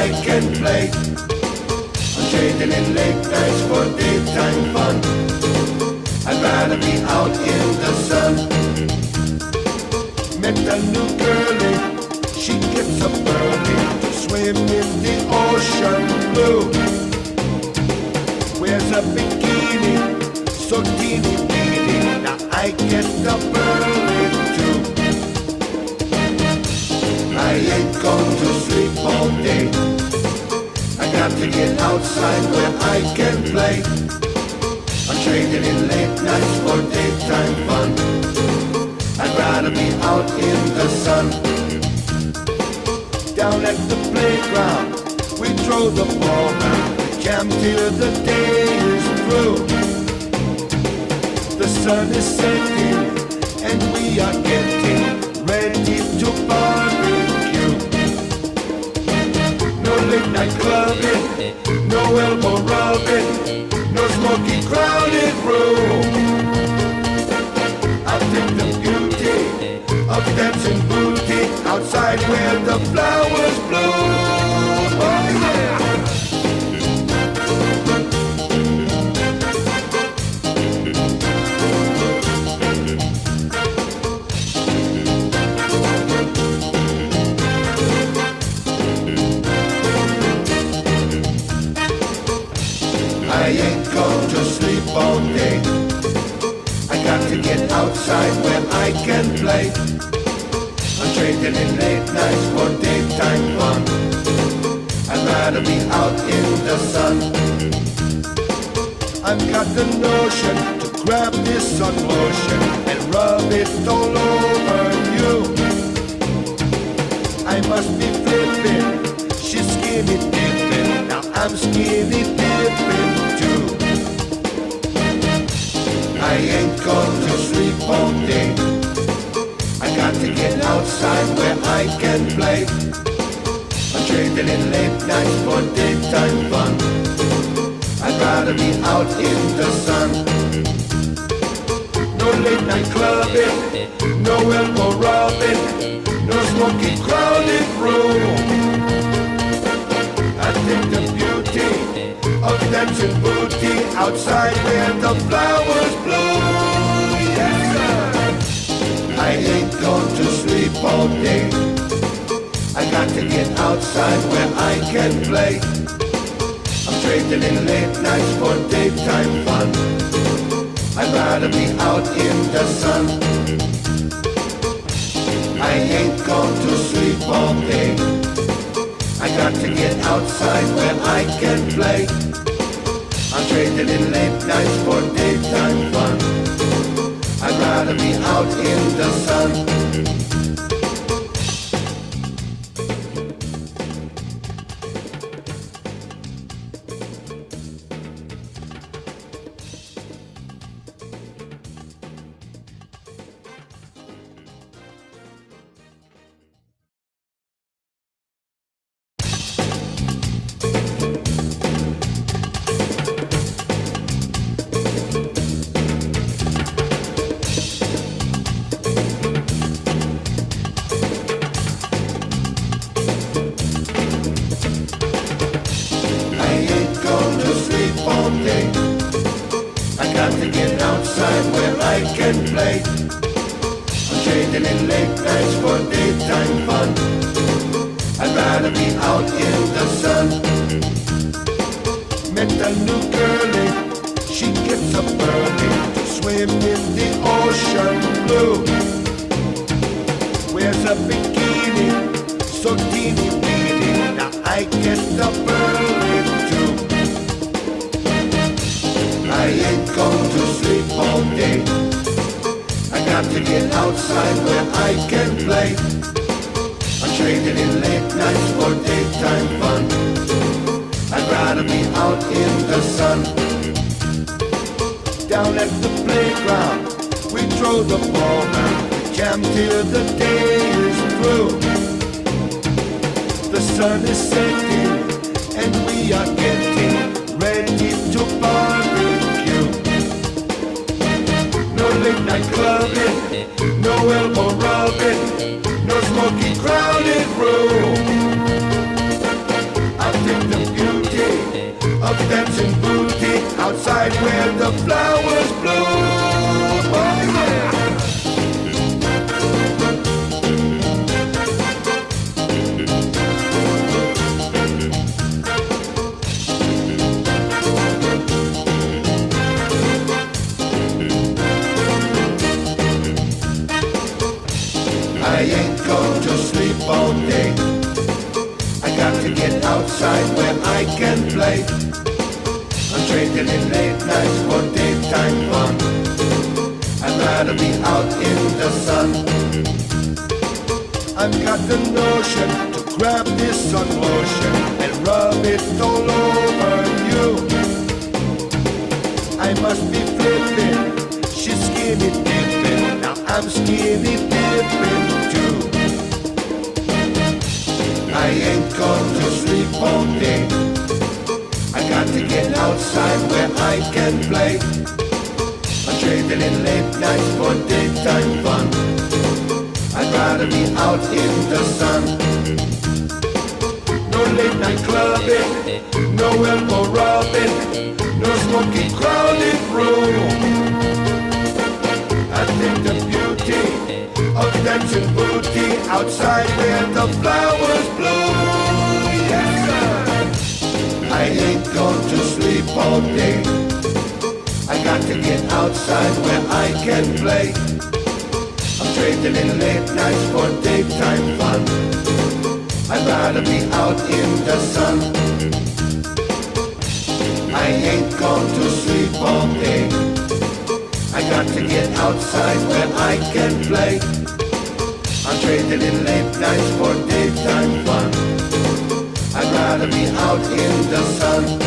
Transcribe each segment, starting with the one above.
I can play. I'm trading in late nights for daytime fun. I'd rather be out in the sun. Met a new girlie, she gets up early to swim in the ocean blue. Wears a bikini, so teeny weeny. Now I get up early too. I ain't going to sleep all day. I got to get outside where I can play. I'm trading in late nights for daytime fun. I'd rather be out in the sun. Down at the playground, we throw the ball round. We jam till the day is through. The sun is setting and we are getting ready to barbecue. No late night clubbing, no elbow rubbing, no smoky crowded room. I'll take the beauty of dancing booty outside where the flowers bloom. Oh yeah! I ain't going to sleep all day. I got to get outside where I can play. I'm trading in late nights for daytime fun. I'd rather be out in the sun. I've got the notion to grab this sun lotion and rub it all over you. I must be flipping, she's skinny dipping. Now I'm skinny dipping too. I ain't going to sleep all day. I got to get outside where I can play. I'm trading in late nights for daytime fun. I'd rather be out in the sun. No late night clubbing, no elbow rubbing, no smoky crowded room. I think the beauty of dancing booty outside where the flowers bloom. Yes, sir. I ain't going to sleep all day. I got to get outside where I can play. I'm trading in late nights for daytime fun. I'd rather be out in the sun. I ain't going to sleep all day. I got to get outside where I can play. I'm trading in late nights for daytime fun. I'd rather be out in the sun. outside where the flowers bloom. Oh yeah. I ain't going to sleep all day. I got to get outside where I can play. I'm trading in late nights for daytime fun. I'd rather be out in the sun. I've got the notion to grab this sun lotion and rub it all over you. I must be flipping, she's skinny dipping. Now I'm skinny dipping too. I ain't going to sleep all day. I got to get outside where I can play. I'm trading in late nights for daytime fun. I'd rather be out in the sun. No late night clubbing, no elbow rubbing, no smoky crowded room. I think the beauty of dancing booty outside where the flowers bloom. Yes, sir. I ain't going to sleep all day. I got to get outside where I can play. I'm trading in late nights for daytime fun. I'd rather be out in the sun. I ain't going to sleep all day. I got to get outside where I can play. I'm trading in late nights for daytime fun. I'd rather be out in the sun.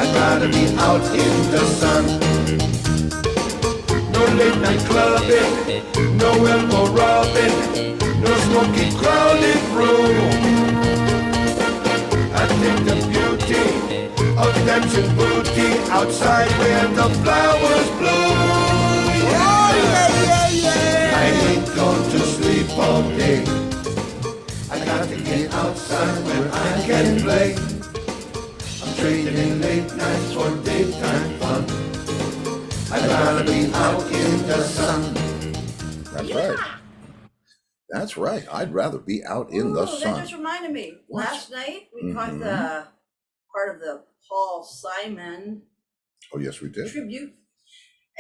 I'd rather be out in the sun. No late night clubbing, no elbow rubbing, no smoky crowded room. I think the beauty of dancing booty outside where the flowers bloom. I ain't going to sleep all day. I got to get outside where I can play. I'm trading late nights for daytime fun. I'd rather be out in the sun. That's right. That's right. I'd rather be out in the sun. That just reminded me. What? Last night we caught the part of the Paul Simon Oh, yes, we did. tribute,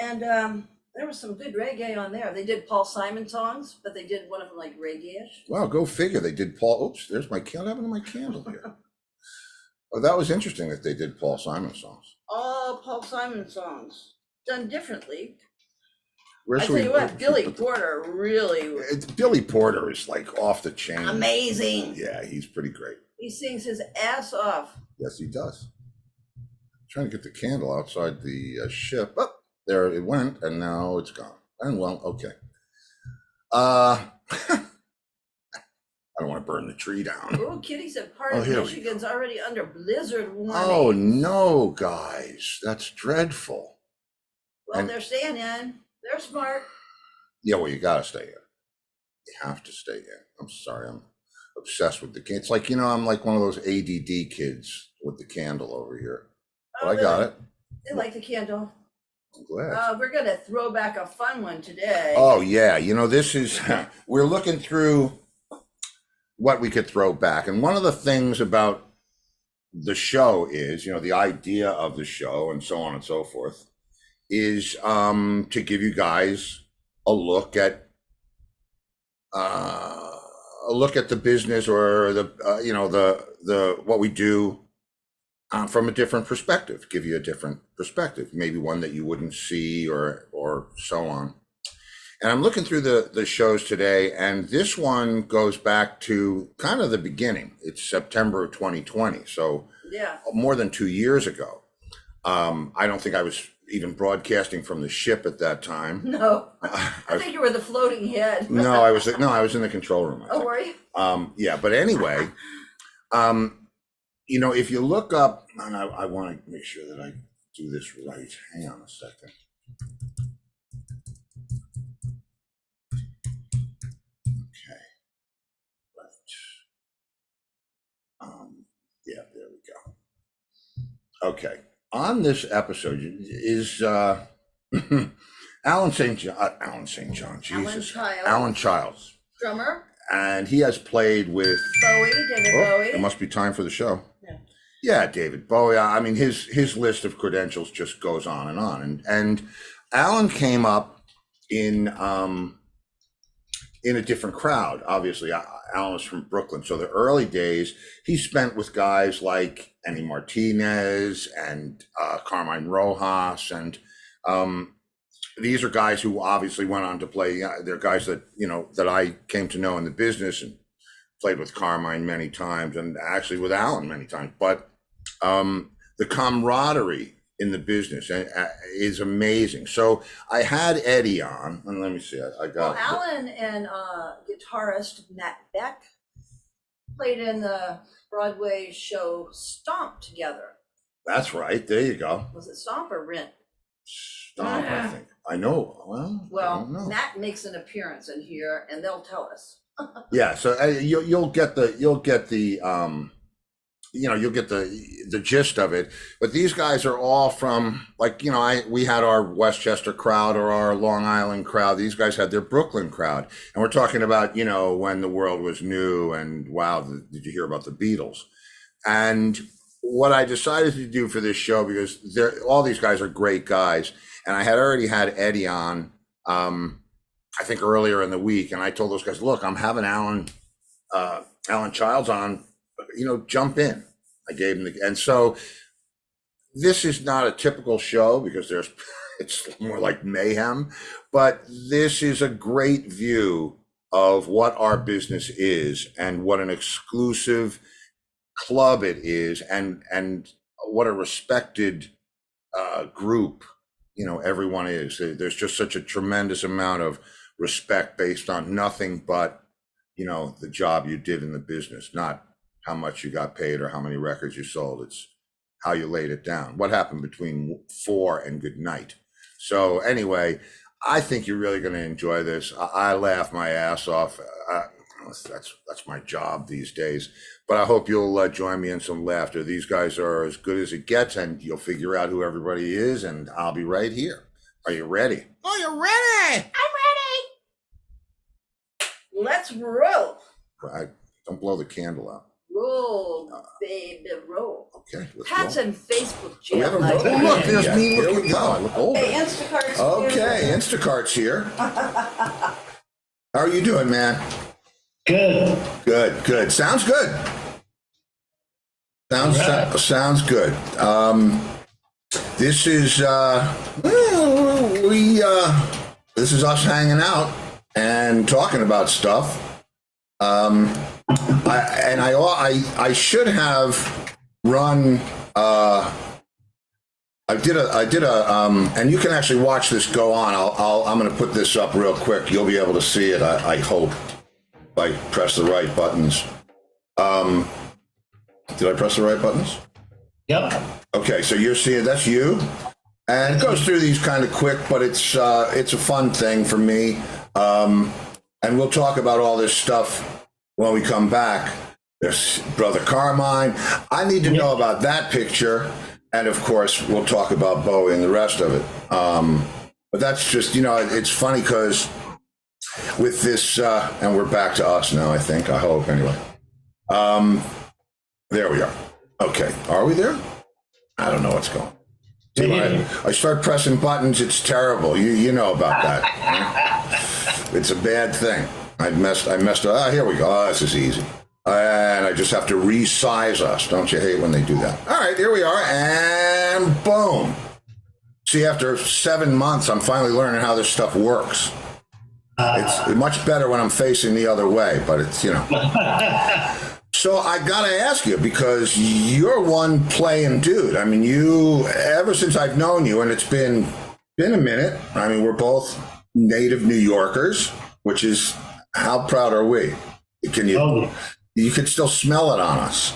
and there was some good reggae on there. They did Paul Simon songs, but they did one of them like reggae-ish. Wow, go figure. They did Paul. Oops, there's my candle. What happened to my candle here? Oh, that was interesting that they did Paul Simon songs. All Paul Simon songs done differently. Where I should tell we- you where what, should we Billy put the- Porter really was Billy Porter is like off the chain. amazing. Yeah, he's pretty great. He sings his ass off. Yes, he does. Trying to get the candle outside the ship. Oh, there it went, and now it's gone. And well, okay. I don't want to burn the tree down. Oh, Kitty said part Oh, of here we Michigan's already under blizzard warning. Oh no, guys, that's dreadful. Well, and- they're staying in. They're smart. Yeah, well, you gotta stay in. You have to stay in. I'm sorry, I'm obsessed with the candle. It's like, I'm like one of those ADD kids with the candle over here. But I got it. They like the candle. I'm glad. We're gonna throw back a fun one today. Oh yeah, this is we're looking through what we could throw back, and one of the things about the show is, the idea of the show and so on and so forth is to give you guys a look at the business, or the the what we do from a different perspective. Give you a different perspective, maybe one that you wouldn't see, or so on. And I'm looking through the shows today, and this one goes back to kind of the beginning. It's September of 2020, so Yeah. more than 2 years ago. I don't think I was even broadcasting from the ship at that time. No. I think you were the floating head. No, I was in the control room. I Oh, think. were you? Yeah, but anyway, if you look up, and I want to make sure that I do this right. Hang on a second. Okay. Right. Yeah, there we go. Okay. On this episode is Alan St. John, Jesus. Alan Childs. Drummer. And he has played with David Bowie. It must be time for the show. Yeah. Yeah, David Bowie. I mean, his list of credentials just goes on and on. And Alan came up in a different crowd. Obviously, Alan was from Brooklyn, so the early days he spent with guys like Annie Martinez and Carmine Rojas, and these are guys who obviously went on to play. They're guys that that I came to know in the business, and played with Carmine many times, and actually with Alan many times. But the camaraderie in the business is amazing. So I had Eddie on, and let me see. I got Alan and guitarist Matt Beck played in the Broadway show Stomp together. That's right. There you go. Was it Stomp or Rent? Stomp, I think. I know. Well, I don't know. Matt makes an appearance in here, and they'll tell us. Yeah. So you'll get the gist of it. But these guys are all from, like, we had our Westchester crowd or our Long Island crowd. These guys had their Brooklyn crowd. And we're talking about, when the world was new, and wow, did you hear about the Beatles? And what I decided to do for this show, because all these guys are great guys, and I had already had Eddie on, I think earlier in the week, and I told those guys, look, I'm having Alan Childs on, jump in. I gave him and so this is not a typical show, because it's more like mayhem, but this is a great view of what our business is and what an exclusive club it is, and what a respected group, everyone is. There's just such a tremendous amount of respect based on nothing but, the job you did in the business, not how much you got paid or how many records you sold. It's how you laid it down. What happened between 4 and good night. So anyway, I think you're really going to enjoy this. I laugh my ass off. That's my job these days. But I hope you'll join me in some laughter. These guys are as good as it gets, and you'll figure out who everybody is, and I'll be right here. Are you ready? Are you ready? I'm ready. Let's roll. Don't blow the candle out. Roll, baby, roll. Okay, let's Pat's roll. in Facebook We jail. haven't I rolled think. yet. Look, there's Yeah, me here looking. we go. I look older. Hey, Instacart's Okay, here. Instacart's here. How are you doing, man? Good. Good. Sounds good. Sounds good. This is this is us hanging out and talking about stuff. I should have run. I did a and you can actually watch this go on. I'm going to put this up real quick. You'll be able to see it. I hope. If I press the right buttons. Did I press the right buttons? Yep. Okay, so you're seeing that's you, and it goes through these kind of quick, but it's a fun thing for me. And we'll talk about all this stuff when we come back. There's Brother Carmine. I need to know about that picture, and of course, we'll talk about Bowie and the rest of it. But that's just it's funny because with this, and we're back to us now. I think. I hope anyway. There we are. Okay, are we there? I don't know what's going on. See, when I start pressing buttons, it's terrible. You know about that. It's a bad thing. I messed up. Ah, here we go. Oh, this is easy. And I just have to resize us. Don't you hate when they do that? All right, here we are. And boom. See, after 7 months, I'm finally learning how this stuff works. It's much better when I'm facing the other way, but it's, So I gotta ask you, because you're one playing dude. I mean, ever since I've known you, and it's been a minute. I mean, we're both native New Yorkers, which is, how proud are we? You could still smell it on us.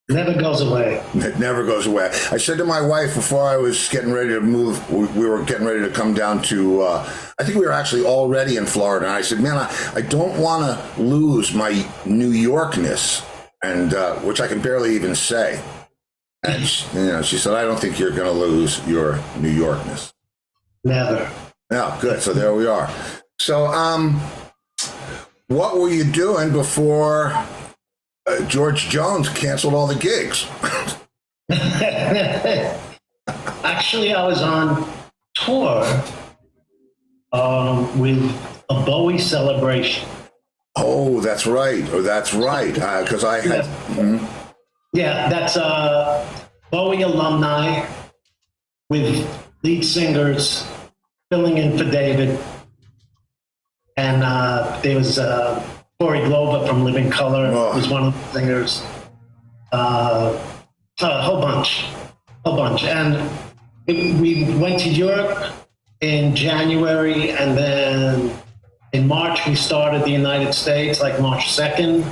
Never goes away. It never goes away. I said to my wife before I was getting ready to move, we were getting ready to come down to, I think we were actually already in Florida. And I said, man, I don't want to lose my New Yorkness, and which I can barely even say. And she said, I don't think you're going to lose your New Yorkness. Never. Yeah, good. So there we are. So, what were you doing before George Jones canceled all the gigs? Actually, I was on tour with a Bowie celebration. Oh, that's right. Because I had. Yeah, that's Bowie alumni with lead singers filling in for David. And there was Corey Glover from Living Color was one of the singers. A whole bunch. And we went to Europe in January, and then in March we started the United States, like March 2nd.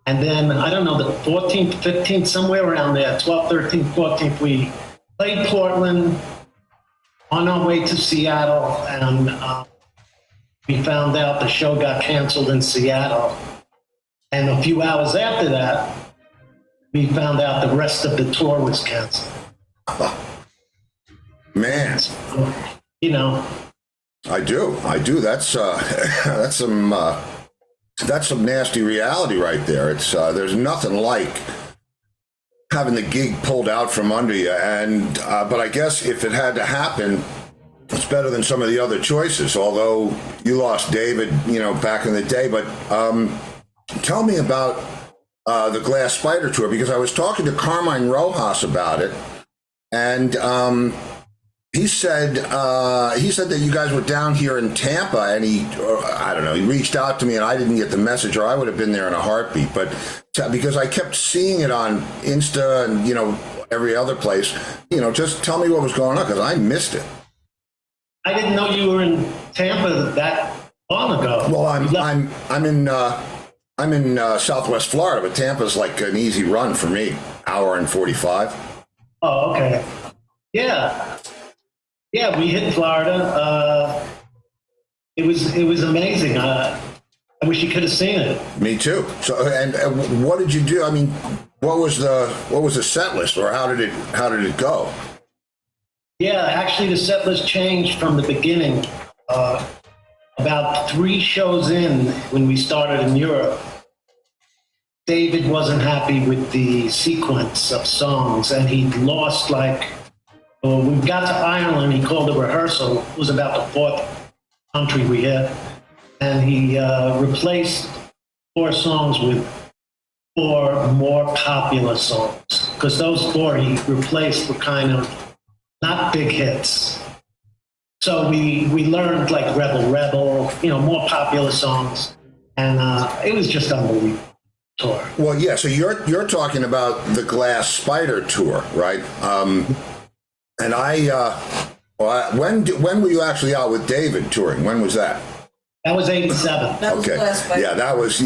And then, I don't know, the 14th, 15th, somewhere around there, 12th, 13th, 14th, we played Portland, on our way to Seattle, and we found out the show got canceled in Seattle. And a few hours after that, we found out the rest of the tour was canceled. Man. So, I do. That's that's some nasty reality right there. It's there's nothing like having the gig pulled out from under you. And but I guess if it had to happen, it's better than some of the other choices. Although you lost David, back in the day. But tell me about the Glass Spider tour, because I was talking to Carmine Rojas about it, and he said that you guys were down here in Tampa, and he reached out to me, and I didn't get the message, or I would have been there in a heartbeat. But because I kept seeing it on Insta, and every other place. Just tell me what was going on because I missed it. I didn't know you were in Tampa that long ago. Well, I'm in Southwest Florida, but Tampa's like an easy run for me, hour and 45. Oh, okay. Yeah, we hit Florida. It was amazing. I wish you could have seen it. Me too. So, and what did you do? I mean, what was the set list, or how did it go? Yeah, actually, the set list changed from the beginning. About 3 shows in, when we started in Europe, David wasn't happy with the sequence of songs, and he lost when we got to Ireland, he called a rehearsal. It was about the 4th country we hit, and he replaced 4 songs with 4 more popular songs, because those 4 he replaced were kind of not big hits. So we learned like Rebel Rebel, more popular songs, and it was just unbelievable tour. Well, yeah. So you're talking about the Glass Spider tour, right? And when were you actually out with David touring? When was that? That was 87. That was Okay. Glass Spider. Yeah, that was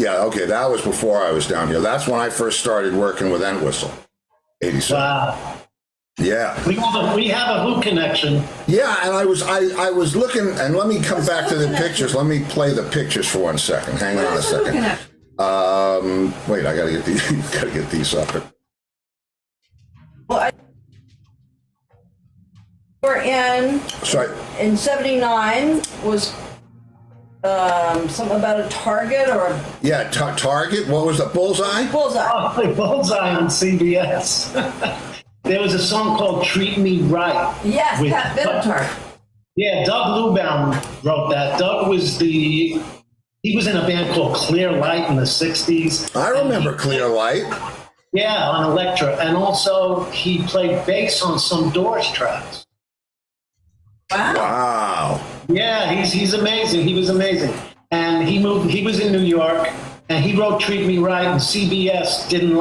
before I was down here. That's when I first started working with Entwistle. 87. Wow. Yeah. We have a Who connection. Yeah, and I was looking, and let me come back to the pictures. Let me play the pictures for 1 second. Hang on a second. Wait, I gotta get these up. Well, we're Sorry. in 79 was something about a target or a Yeah, Target. What was the Bullseye? bullseye. Oh, Bullseye on CBS. There was a song called Treat Me Right. Yes, with- Pat Benatar. Yeah, Doug Lubaum wrote that. Doug he was in a band called Clear Light in the 60s. I remember Clear Light. Yeah, on Elektra. And also he played bass on some Doors tracks. Wow. Wow. Yeah, he's amazing. He was amazing. And he was in New York, and he wrote Treat Me Right, and CBS didn't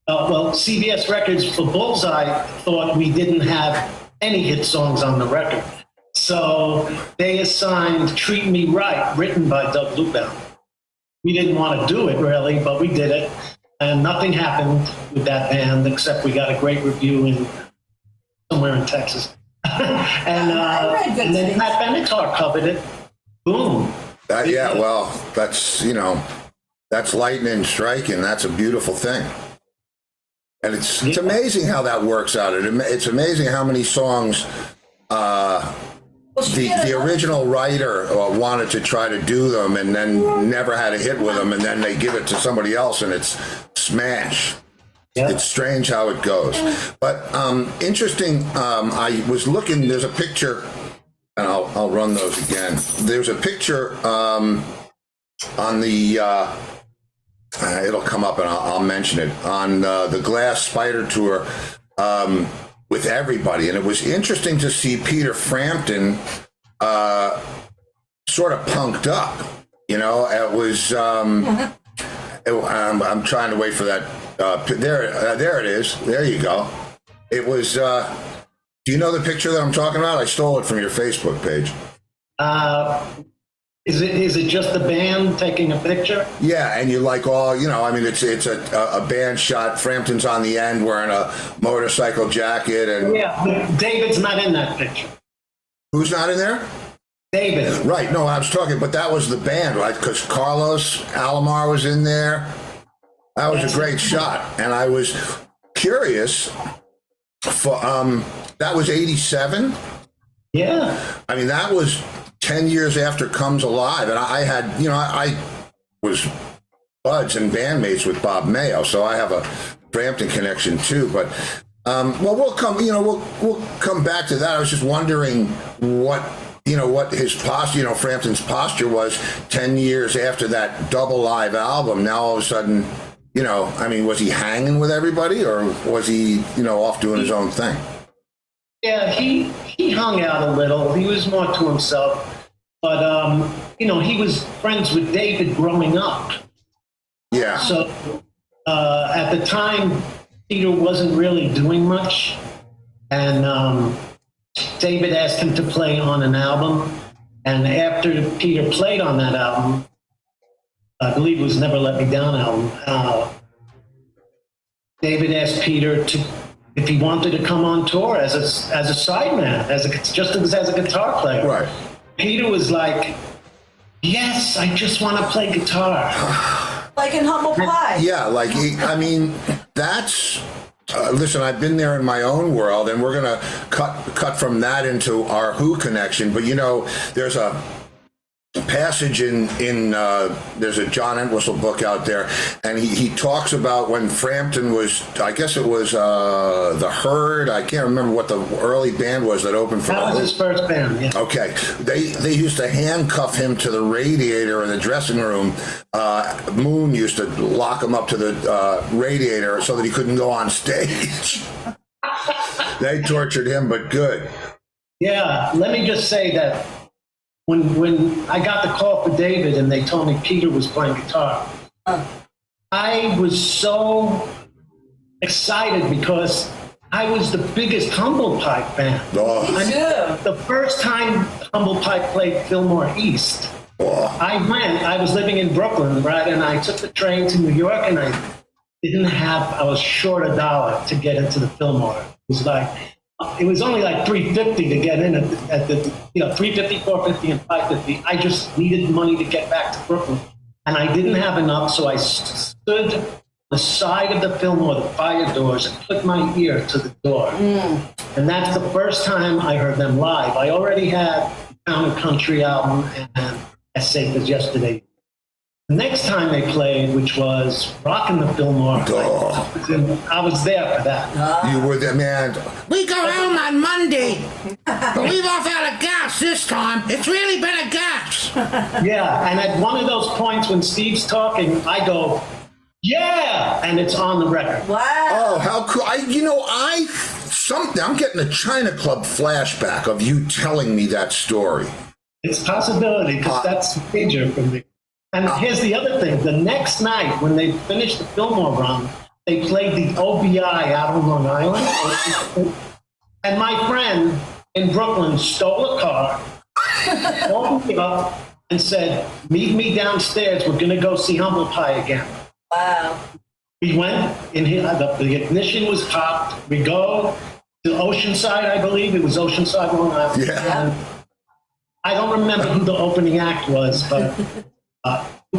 CBS Records for Bullseye thought we didn't have any hit songs on the record. So they assigned Treat Me Right, written by Doug Lubaum. We didn't want to do it really, but we did it. And nothing happened with that band except we got a great review somewhere in Texas. and then Pat Benatar covered it. Boom. Well, that's lightning striking. That's a beautiful thing. And it's amazing how that works out. It's amazing how many songs the original writer wanted to try to do them and then never had a hit with them, and then they give it to somebody else and it's smash. Yeah. It's strange how it goes. But interesting, I was looking, there's a picture, and I'll run those again. There's a picture on the... it'll come up and I'll mention it on the Glass Spider tour with everybody, and it was interesting to see Peter Frampton sort of punked up. It was. I'm trying to wait for that. There it is. There you go. It was. Do you know the picture that I'm talking about? I stole it from your Facebook page. Is it just the band taking a picture? Yeah, and you like all, it's a band shot. Frampton's on the end wearing a motorcycle jacket. And yeah, David's not in that picture. Who's not in there? David. Right, no, I was talking, but that was the band, right? Because Carlos Alomar was in there. That was a great shot. And I was curious, that was 87? Yeah. I mean, that was 10 years after Comes Alive, and I had, I was buds and bandmates with Bob Mayo, so I have a Frampton connection too. But we'll come back to that. I was just wondering what his posture, Frampton's posture was 10 years after that double live album. Now all of a sudden, was he hanging with everybody, or was he, off doing his own thing? Yeah, he hung out a little. He was more to himself. But, he was friends with David growing up. Yeah. So at the time, Peter wasn't really doing much, and David asked him to play on an album. And after Peter played on that album, I believe it was Never Let Me Down album, David asked Peter if he wanted to come on tour as a sideman, just as a guitar player. Right. Peter was like, yes, I just want to play guitar. Like in Humble Pie. Yeah, like, I mean, that's, listen, I've been there in my own world, and we're going to cut from that into our Who connection. But, you know, there's a passage in there's a John Entwistle book out there, and he talks about when Frampton was, I guess it was the Herd. I can't remember what the early band was that opened for. That was his first band. Yeah. Okay, they used to handcuff him to the radiator in the dressing room. Moon used to lock him up to the radiator so that he couldn't go on stage. They tortured him, but good. Yeah, let me just say that when I got the call for David and they told me Peter was playing guitar, I was so excited because I was the biggest Humble Pie fan. Oh. The first time Humble Pie played Fillmore East, I was living in Brooklyn, right? And I took the train to New York, and I was short $1 to get into the Fillmore. It was only like $3.50 to get in at the $3.50, $4.50, and $5.50. I just needed money to get back to Brooklyn, and I didn't have enough, so I stood on the side of the Fillmore, the fire doors, and put my ear to the door. And that's the first time I heard them live. I already had the Town and Country album and As Safe as Yesterday. The next time they played, which was Rockin' the Fillmore, I was there for that. You were the man. We go home on Monday, but we've all had a gas this time. It's really been a gas. Yeah, and at one of those points when Steve's talking, I go, yeah, and it's on the record. Wow. Oh, how cool. I'm getting a China Club flashback of you telling me that story. It's a possibility, because that's major for me. And here's the other thing. The next night, when they finished the Fillmore run, they played the OBI out on Long Island. And my friend in Brooklyn stole a car, called me up, and said, meet me downstairs. We're going to go see Humble Pie again. Wow. We went, the ignition was popped. We go to Oceanside, I believe. It was Oceanside, Long Island. Yeah. And I don't remember who the opening act was, but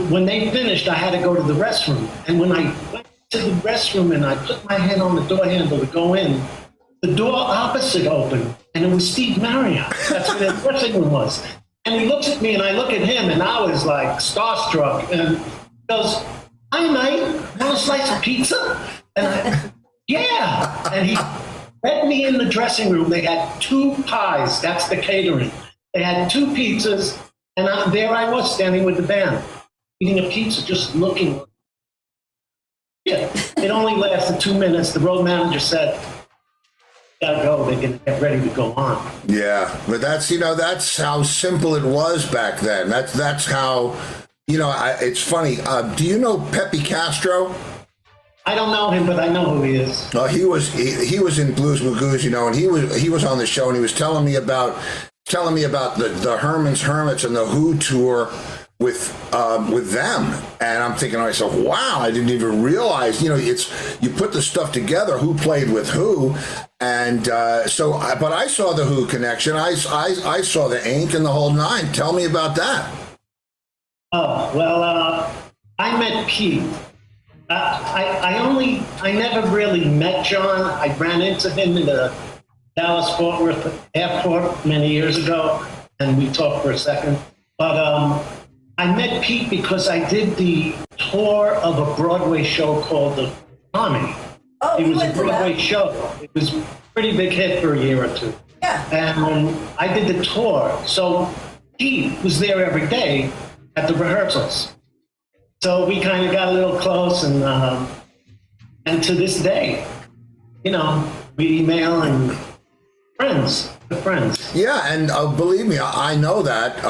when they finished, I had to go to the restroom. And when I went to the restroom and I put my hand on the door handle to go in, the door opposite opened, and it was Steve Marriott. That's where the dressing room was. And he looks at me, and I look at him, and I was like starstruck. And he goes, hi, mate, want a slice of pizza? And I, yeah. And he led me in the dressing room. They had 2 pies. That's the catering. They had 2 pizzas. And there I was standing with the band, eating a pizza, just looking. Yeah, it only lasted 2 minutes. The road manager said, gotta go, they're gonna get ready to go on. Yeah, but that's how simple it was back then. That's how, it's funny. Do you know Pepe Castro? I don't know him, but I know who he is. He was in Blues Magoos, and he was on the show, and he was telling me about the Herman's Hermits and the Who tour with them, and I'm thinking to myself, wow, I didn't even realize, you put the stuff together, who played with who, and but I saw the Who connection, I saw the Ink and the whole nine. Tell me about that. Oh, well, I met Pete. I never really met John. I ran into him in the Dallas-Fort Worth airport many years ago, and we talked for a second. But I met Pete because I did the tour of a Broadway show called The Army. Oh, it was a Broadway show. It was a pretty big hit for a year or two. Yeah. And I did the tour. So Pete was there every day at the rehearsals. So we kind of got a little close, and to this day, we email and friends. Yeah, and believe me, I know that,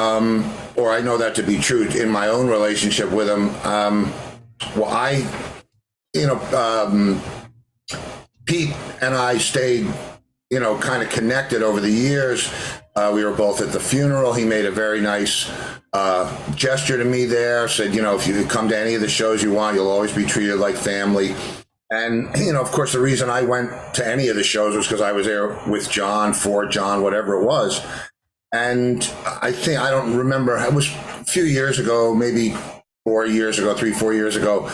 or I know that to be true in my own relationship with him. Pete and I stayed, kind of connected over the years. We were both at the funeral. He made a very nice gesture to me there, said, if you come to any of the shows you want, you'll always be treated like family. And, of course, the reason I went to any of the shows was because I was there with John, for John, whatever it was. And I don't remember, it was a few years ago, maybe 3, 4 years ago.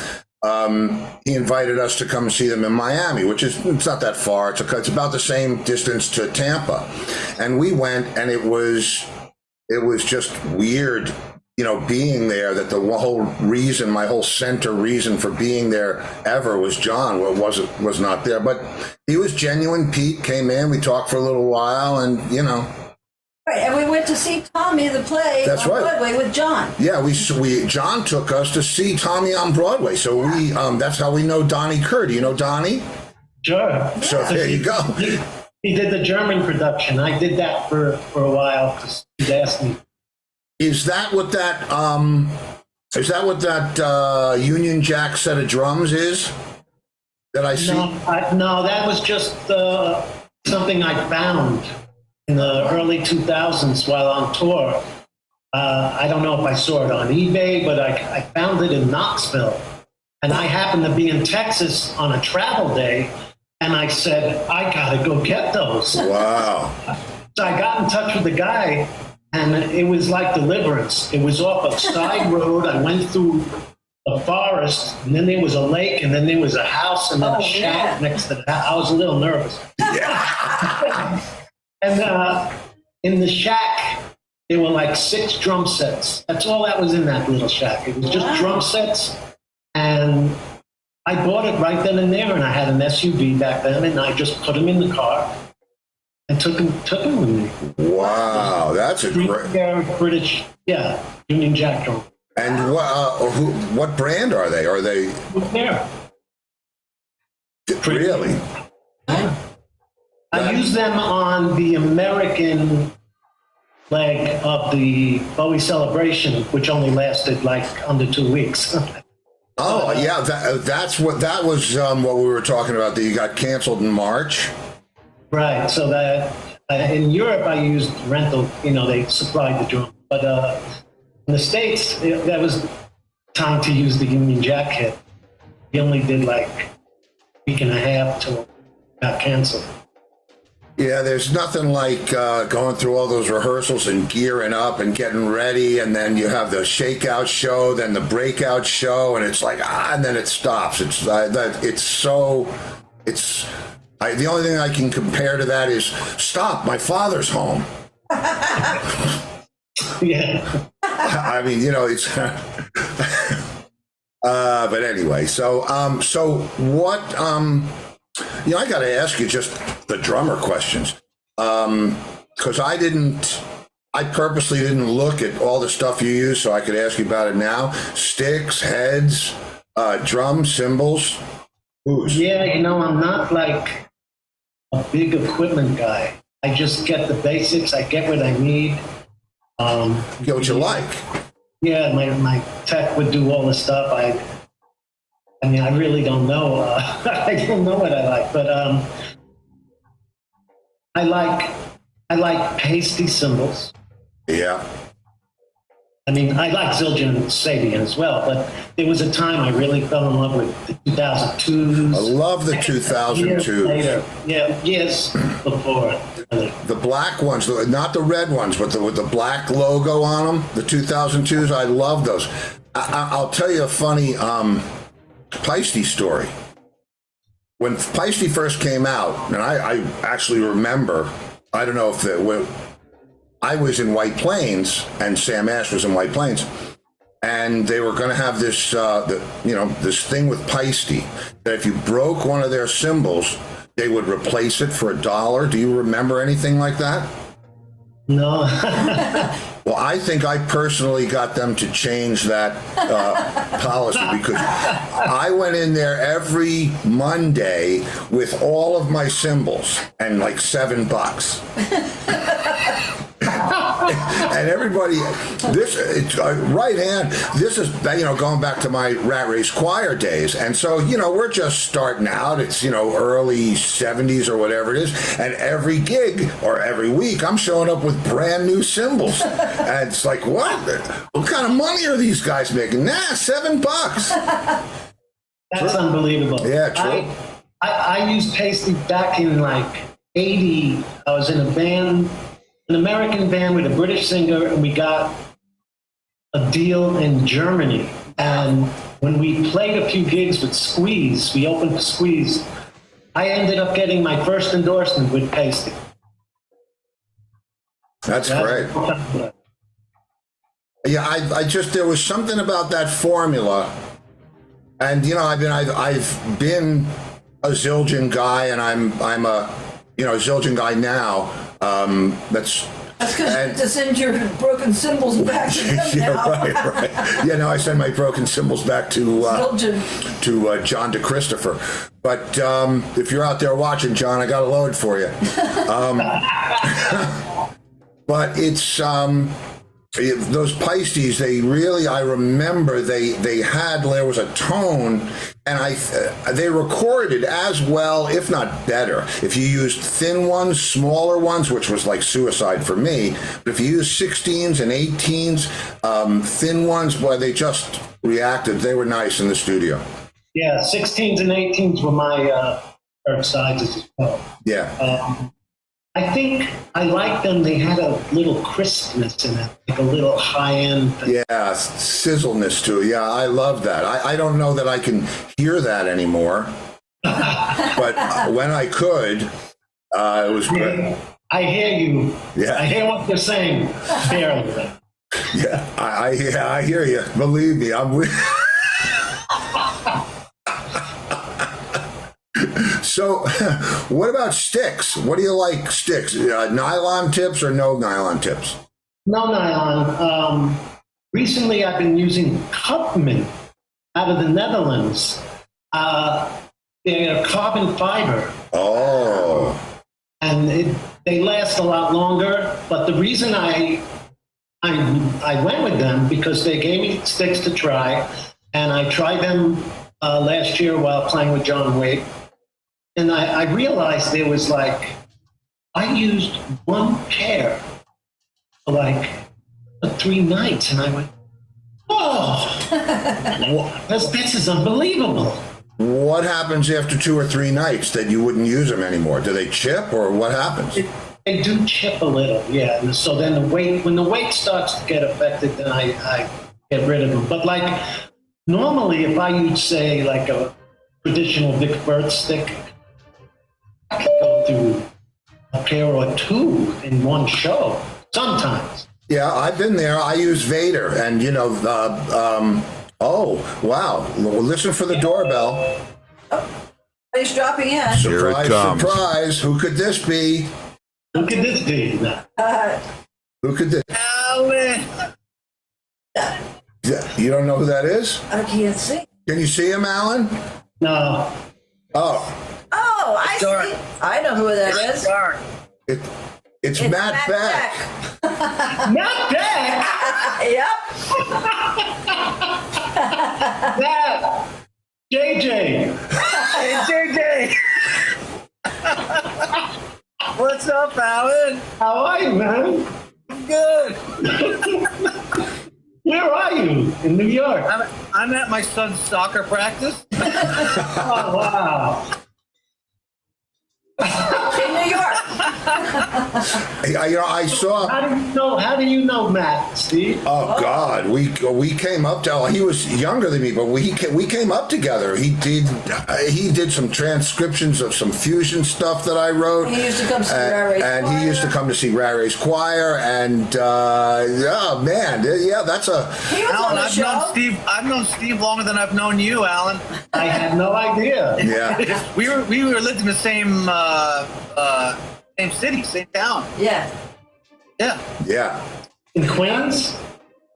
He invited us to come see them in Miami, which it's not that far. It's about the same distance to Tampa. And we went, and it was just weird, being there, that the whole reason, my whole center reason for being there ever was John. Was not there, but he was genuine. Pete came in, we talked for a little while, and Right, and we went to see Tommy the play That's on right. Broadway with John. Yeah, we John took us to see Tommy on Broadway, so we that's how we know Donnie Kerr. Do you know Donnie? Sure. So there you go. He did the German production. I did that for a while because he'd asked me. Is that what that Union Jack set of drums is? That I see? No, that was just something I found in the early 2000s while on tour. I don't know if I saw it on eBay, but I found it in Knoxville. And I happened to be in Texas on a travel day, and I said, I gotta go get those. Wow. So I got in touch with the guy, and it was like deliverance. It was off a side road. I went through a forest, and then there was a lake, and then there was a house, and then a shack next to the house. I was a little nervous. Yeah. And in the shack, there were like 6 drum sets. That's all that was in that little shack. It was just drum sets. And I bought it right then and there. And I had an SUV back then. And I just put them in the car and took them with me. Wow, that's a great. British, Union Jack drum. And what brand are they? Are they There. really? Yeah. I used them on the American leg of the Bowie celebration, which only lasted like under 2 weeks. Oh yeah, that was what we were talking about. That you got canceled in March. Right. So that in Europe, I used rental. They supplied the drum, but in the States, that was time to use the Union Jack kit. We only did like a week and a half till it got canceled. Yeah, there's nothing like going through all those rehearsals and gearing up and getting ready, and then you have the shakeout show, then the breakout show, and it's like and then it stops. The only thing I can compare to that is stop. My father's home. Yeah. I mean, it's. But anyway, so what? I got to ask you just the drummer questions, because I purposely didn't look at all the stuff you use, so I could ask you about it now. Sticks, heads, drums, cymbals. Who's? Yeah, I'm not like a big equipment guy. I just get the basics. I get what I need. Get what you like. Yeah, my tech would do all the stuff. I really don't know. I don't know what I like, but I like pasty cymbals. Yeah. I like Zildjian and Sabian as well, but there was a time I really fell in love with the 2002s. I love the 2002s. Years later. Yeah, years before. The black ones, not the red ones, but with the black logo on them, the 2002s, I love those. I'll tell you a funny Peisty story. When Peisty first came out, and I actually remember, I don't know if I was in White Plains and Sam Ash was in White Plains, and they were going to have this, this thing with Peisty, that if you broke one of their cymbals, they would replace it for $1. Do you remember anything like that? No. Well, I think I personally got them to change that policy, because I went in there every Monday with all of my cymbals and like $7. And everybody, this it's right hand. This is going back to my Rat Race Choir days, and so we're just starting out. It's early '70s or whatever it is, and every gig or every week I'm showing up with brand new cymbals, and it's like, what kind of money are these guys making? Nah, $7. That's unbelievable. Yeah, true. I used Pasty back in like '80. I was in a band, an American band with a British singer, and we got a deal in Germany. And when we played a few gigs with Squeeze, we opened for Squeeze, I ended up getting my first endorsement with Pasty. That's great. Yeah, I just there was something about that formula, and I've been a Zildjian guy, and I'm a Zildjian guy now. That's because to send your broken cymbals back to them yeah, now. right. Yeah, no, I send my broken cymbals back to John DeChristopher. But if you're out there watching, John, I got a load for you. But it's those Pisces. They really, I remember they had, there was a tone, and they recorded as well, if not better. If you used thin ones, smaller ones, which was like suicide for me, but if you used 16s and 18s, thin ones, boy, they just reacted. They were nice in the studio. Yeah, 16s and 18s were my preferred sizes as well. Yeah. I think I liked them. They had a little crispness in it, like a little high-end thing. Yeah, sizzleness to it. Yeah, I love that. I don't know that I can hear that anymore, but when I could, it was great. I hear you. Yeah. I hear what you're saying. Barely. Yeah, I hear you. Believe me, I'm with. So, what about sticks? What do you like sticks? Nylon tips or no nylon tips? No nylon. Recently, I've been using Cupman out of the Netherlands. They're carbon fiber. Oh. And they last a lot longer. But the reason I went with them because they gave me sticks to try, and I tried them last year while playing with John Wade. And I realized there was I used one pair for 3 nights, and I went, oh, this is unbelievable. What happens after 2 or 3 nights that you wouldn't use them anymore? Do they chip, or what happens? They do chip a little, yeah. And so then when the weight starts to get affected, then I get rid of them. But normally, if I use, say, a traditional Vic Bird stick, I could go through a pair or 2 in one show, sometimes. Yeah, I've been there. I use Vader, and oh wow! Well, listen for the doorbell. He's dropping in. Here it Surprise! comes. Surprise! Who could this be? Who could this be? Who could this? Alan! Yeah, you don't know who that is? I can't see. Can you see him, Alan? No. Oh, Oh, I Dark. see. I know who that is. Dark. it's Matt Beck. Not Beck! Yep. That! JJ! Hey, JJ! What's up, Alan? How are you, man? Good. Where are you? In New York? I'm at my son's soccer practice. Oh, wow. In New York. I saw. How do you know Matt, Steve? Oh God, we came up to. He was younger than me, but we came up together. He did some transcriptions of some fusion stuff that I wrote. He used to come see Rat Race and Choir. he used to come to see Rat Race Choir, and oh man, yeah, that's a. He was on Alan, the show. I've known Steve longer than I've known you, Alan. I had no idea. Yeah, we were lived in the same city, same town. Yeah. Yeah. yeah. In Queens?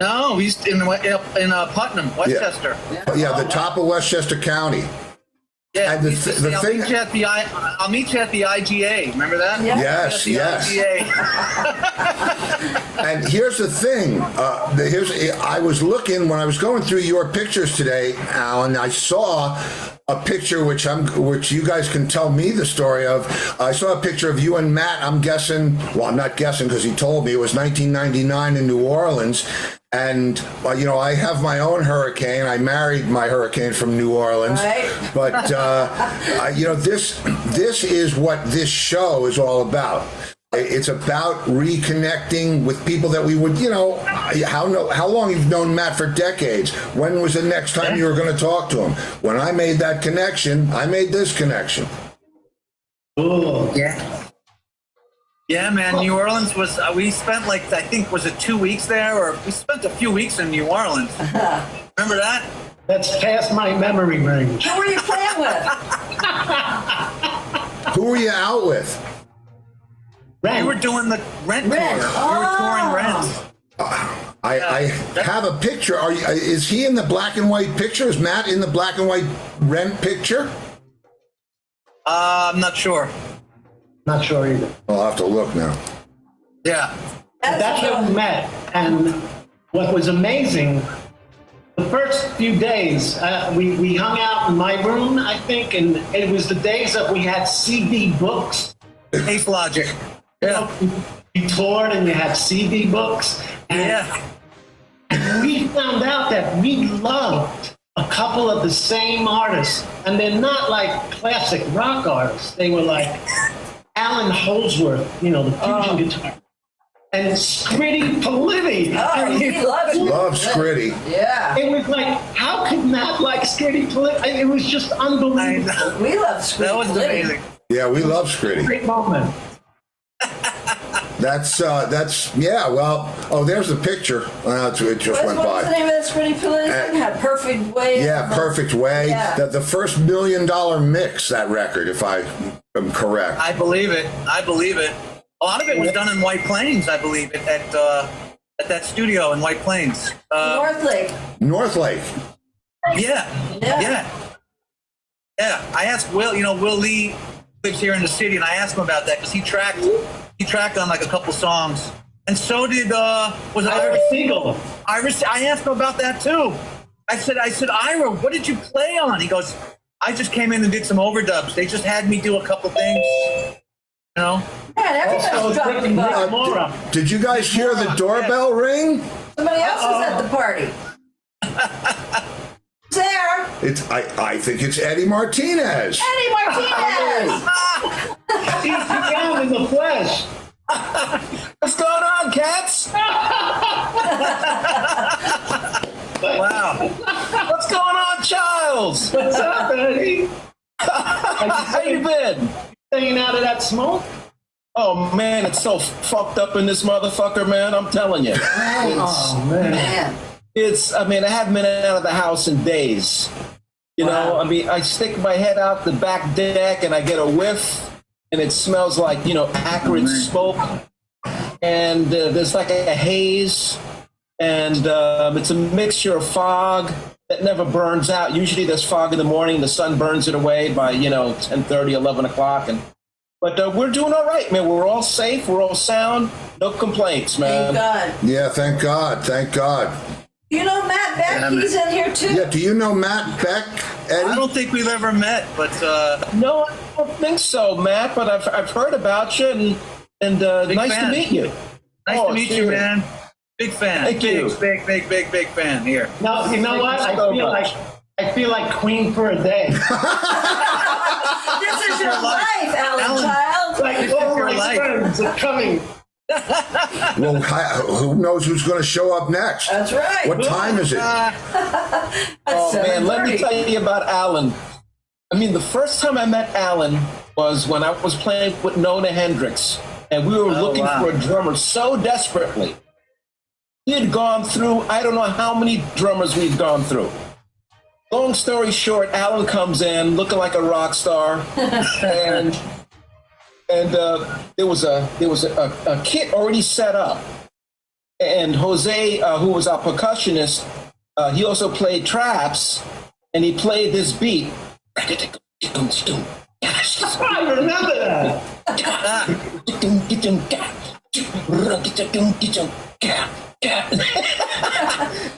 No, he's in Putnam, Westchester. Yeah, the top of Westchester County. Yeah, And the I'll thing, meet you at the I'll meet you at the IGA. Remember that? Yeah. yes, The yes. IGA. And here's the thing. I was looking when I was going through your pictures today, Alan. I saw a picture which you guys can tell me the story of. I saw a picture of you and Matt. I'm guessing. Well, I'm not guessing because he told me it was 1999 in New Orleans. And I have my own hurricane. I married my hurricane from New Orleans. Right. But this is what this show is all about. It's about reconnecting with people that we would, how long you've known Matt for decades. When was the next time you were going to talk to him? When I made that connection, I made this connection. Ooh. Yeah, man. New Orleans was. We spent I think, was it 2 weeks there, or we spent a few weeks in New Orleans. Remember that? That's past my memory range. Who were you playing with? Who were you out with? Rent. We were doing the Rent tour. Rent. We were touring Rent. I have a picture. Is he in the black and white picture? Is Matt in the black and white Rent picture? I'm not sure. Not sure either. I'll have to look now. Yeah. That's how we met. And what was amazing, the first few days, we hung out in my room, I think, and it was the days that we had CD books. Ace Logic. Yeah. You toured and you had CD books. And we found out that we loved a couple of the same artists. And they're not like classic rock artists. They were like Alan Holdsworth, the fusion guitar. And Scritti Politti. Oh, he loves it. Love Scritti. Yeah. It was like, how could Matt like Scritti Politti? It was just unbelievable. We love Scritti. That was amazing. Yeah, we love Scritti. Great moment. That's well. Oh, there's the picture. It just went What was the by. name of that Scritti Politti? Had Perfect Way. Yeah, Perfect Way. Yeah. The first $1 million mix, that record, if I am correct. I believe it. A lot of it was done in White Plains, I believe, at that studio in White Plains. North Lake. North Lake. Yeah. I asked Will. Will Lee lives here in the city, and I asked him about that because he tracked on like a couple songs, and so did was it Ira Siegel. Iris? I asked him about that too. I said, Ira, what did you play on? He goes, I just came in and did some overdubs. They just had me do a couple things, Man, everybody's talking about Laura. Did you guys hear the doorbell ring? somebody else was at the party. There. I think it's Eddie Martinez. Eddie Martinez. He's down in the flesh. What's going on, cats? Wow. What's going on, Childs? What's up, Eddie? How you been? Staying out of that smoke? Oh man, it's so fucked up in this motherfucker, man. I'm telling you. Oh, man. I haven't been out of the house in days. I stick my head out the back deck and I get a whiff and it smells like, acrid smoke. And there's like a haze and it's a mixture of fog that never burns out. Usually there's fog in the morning. The sun burns it away by, 10:30, 11 o'clock. But we're doing all right, man. We're all safe. We're all sound. No complaints, man. Thank God. Yeah, thank God. Thank God. You know Matt Beck? He's in here too. Yeah, do you know Matt Beck, Eddie? I don't think we've ever met, but No, I don't think so, Matt. But I've heard about you, and nice fan. to meet you. nice to meet you, cheers. man. Big fan. Thank you. Big fan here. No, you know what? I feel like queen for a day. This is your life, Alan Child. Like all your my life. friends are coming. Well, who knows who's going to show up next? That's right. What time is it? Oh man, let me tell you about Alan. The first time I met Alan was when I was playing with Nona Hendrix, and we were looking for a drummer so desperately. He had gone through, I don't know how many drummers we'd gone through. Long story short, Alan comes in looking like a rock star, and there was a kit already set up, and Jose, who was our percussionist, he also played traps, and he played this beat. I remember that.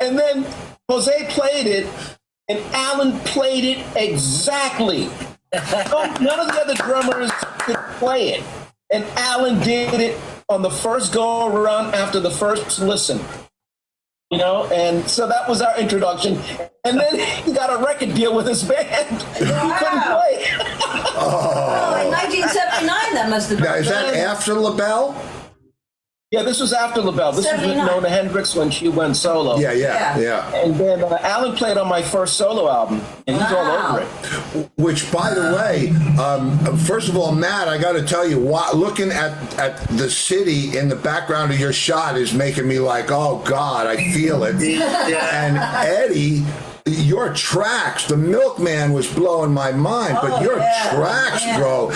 And then Jose played it, and Alan played it exactly. None of the other drummers could play it, and Alan did it on the first go around after the first listen. You know, and so that was our introduction. And then he got a record deal with his band. He couldn't play. Oh, in 1979, that must have been. Now, is that after LaBelle? Yeah, this was after LaBelle. This was with 79. Nona Hendrix when she went solo. Yeah. And then Alan played on my first solo album, and he's all Wow. over it. Which, by the way, first of all, Matt, I got to tell you, looking at the city in the background of your shot is making me like, oh God, I feel it. And Eddie, your tracks, the Milkman was blowing my mind, but your tracks, bro,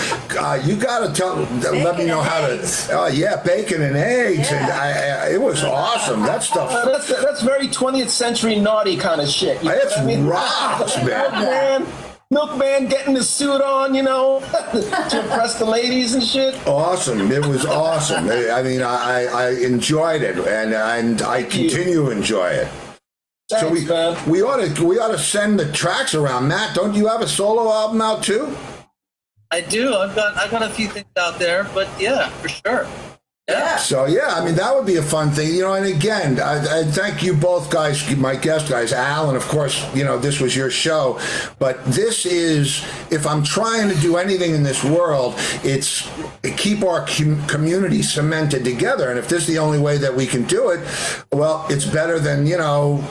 you got to let me know how eggs. to. Oh yeah, bacon and eggs, and it was awesome. That stuff. That's very 20th century naughty kind of shit. You know It's what I mean? rocks, man. Milkman getting his suit on, you know, to impress the ladies and shit. Awesome. It was awesome. I mean, I enjoyed it, and I continue to enjoy it. So Thanks, man. we ought to send the tracks around. Matt, don't you have a solo album out too? I do. I've got a few things out there, but yeah, for sure. Yeah. So yeah, I mean that would be a fun thing, you know. And again, I thank you both guys, my guest guys, Al, and of course, you know, this was your show. But this is, if I'm trying to do anything in this world, it's keep our community cemented together. And if this is the only way that we can do it, well, it's better than, you know,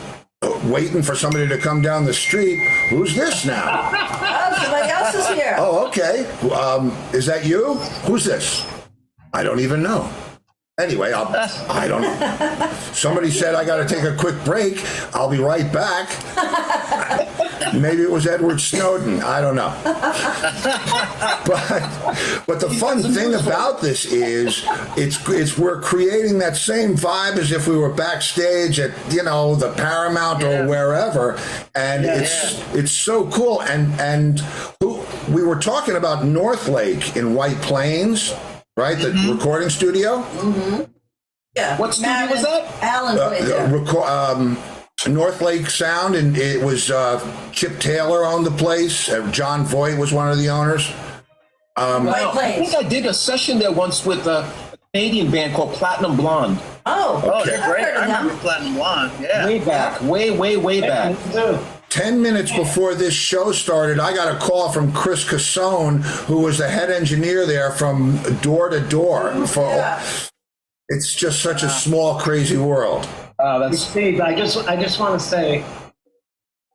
waiting for somebody to come down the street. Who's this now? Oh, somebody else is here. Oh, okay. Is that you? Who's this? I don't even know. Anyway, I don't know. Somebody said I got to take a quick break. I'll be right back. Maybe it was Edward Snowden. I don't know. But the fun thing about this is it's we're creating that same vibe as if we were backstage at, you know, the Paramount or wherever, and it's so cool. And we were talking about North Lake in White Plains. Right, the recording studio. Yeah. What studio was that? Alan played there. North Lake Sound, and it was Chip Taylor owned the place. John Voight was one of the owners. White I Plains. think I did a session there once with a Canadian band called Platinum Blonde. Oh, Oh, they're I've great. heard of I remember them. Platinum Blonde. Yeah. Way back, way back. 10 minutes before this show started, I got a call from Chris Cassone, who was the head engineer there from door to door. It's just such a small, crazy world. That's Steve, I just want to say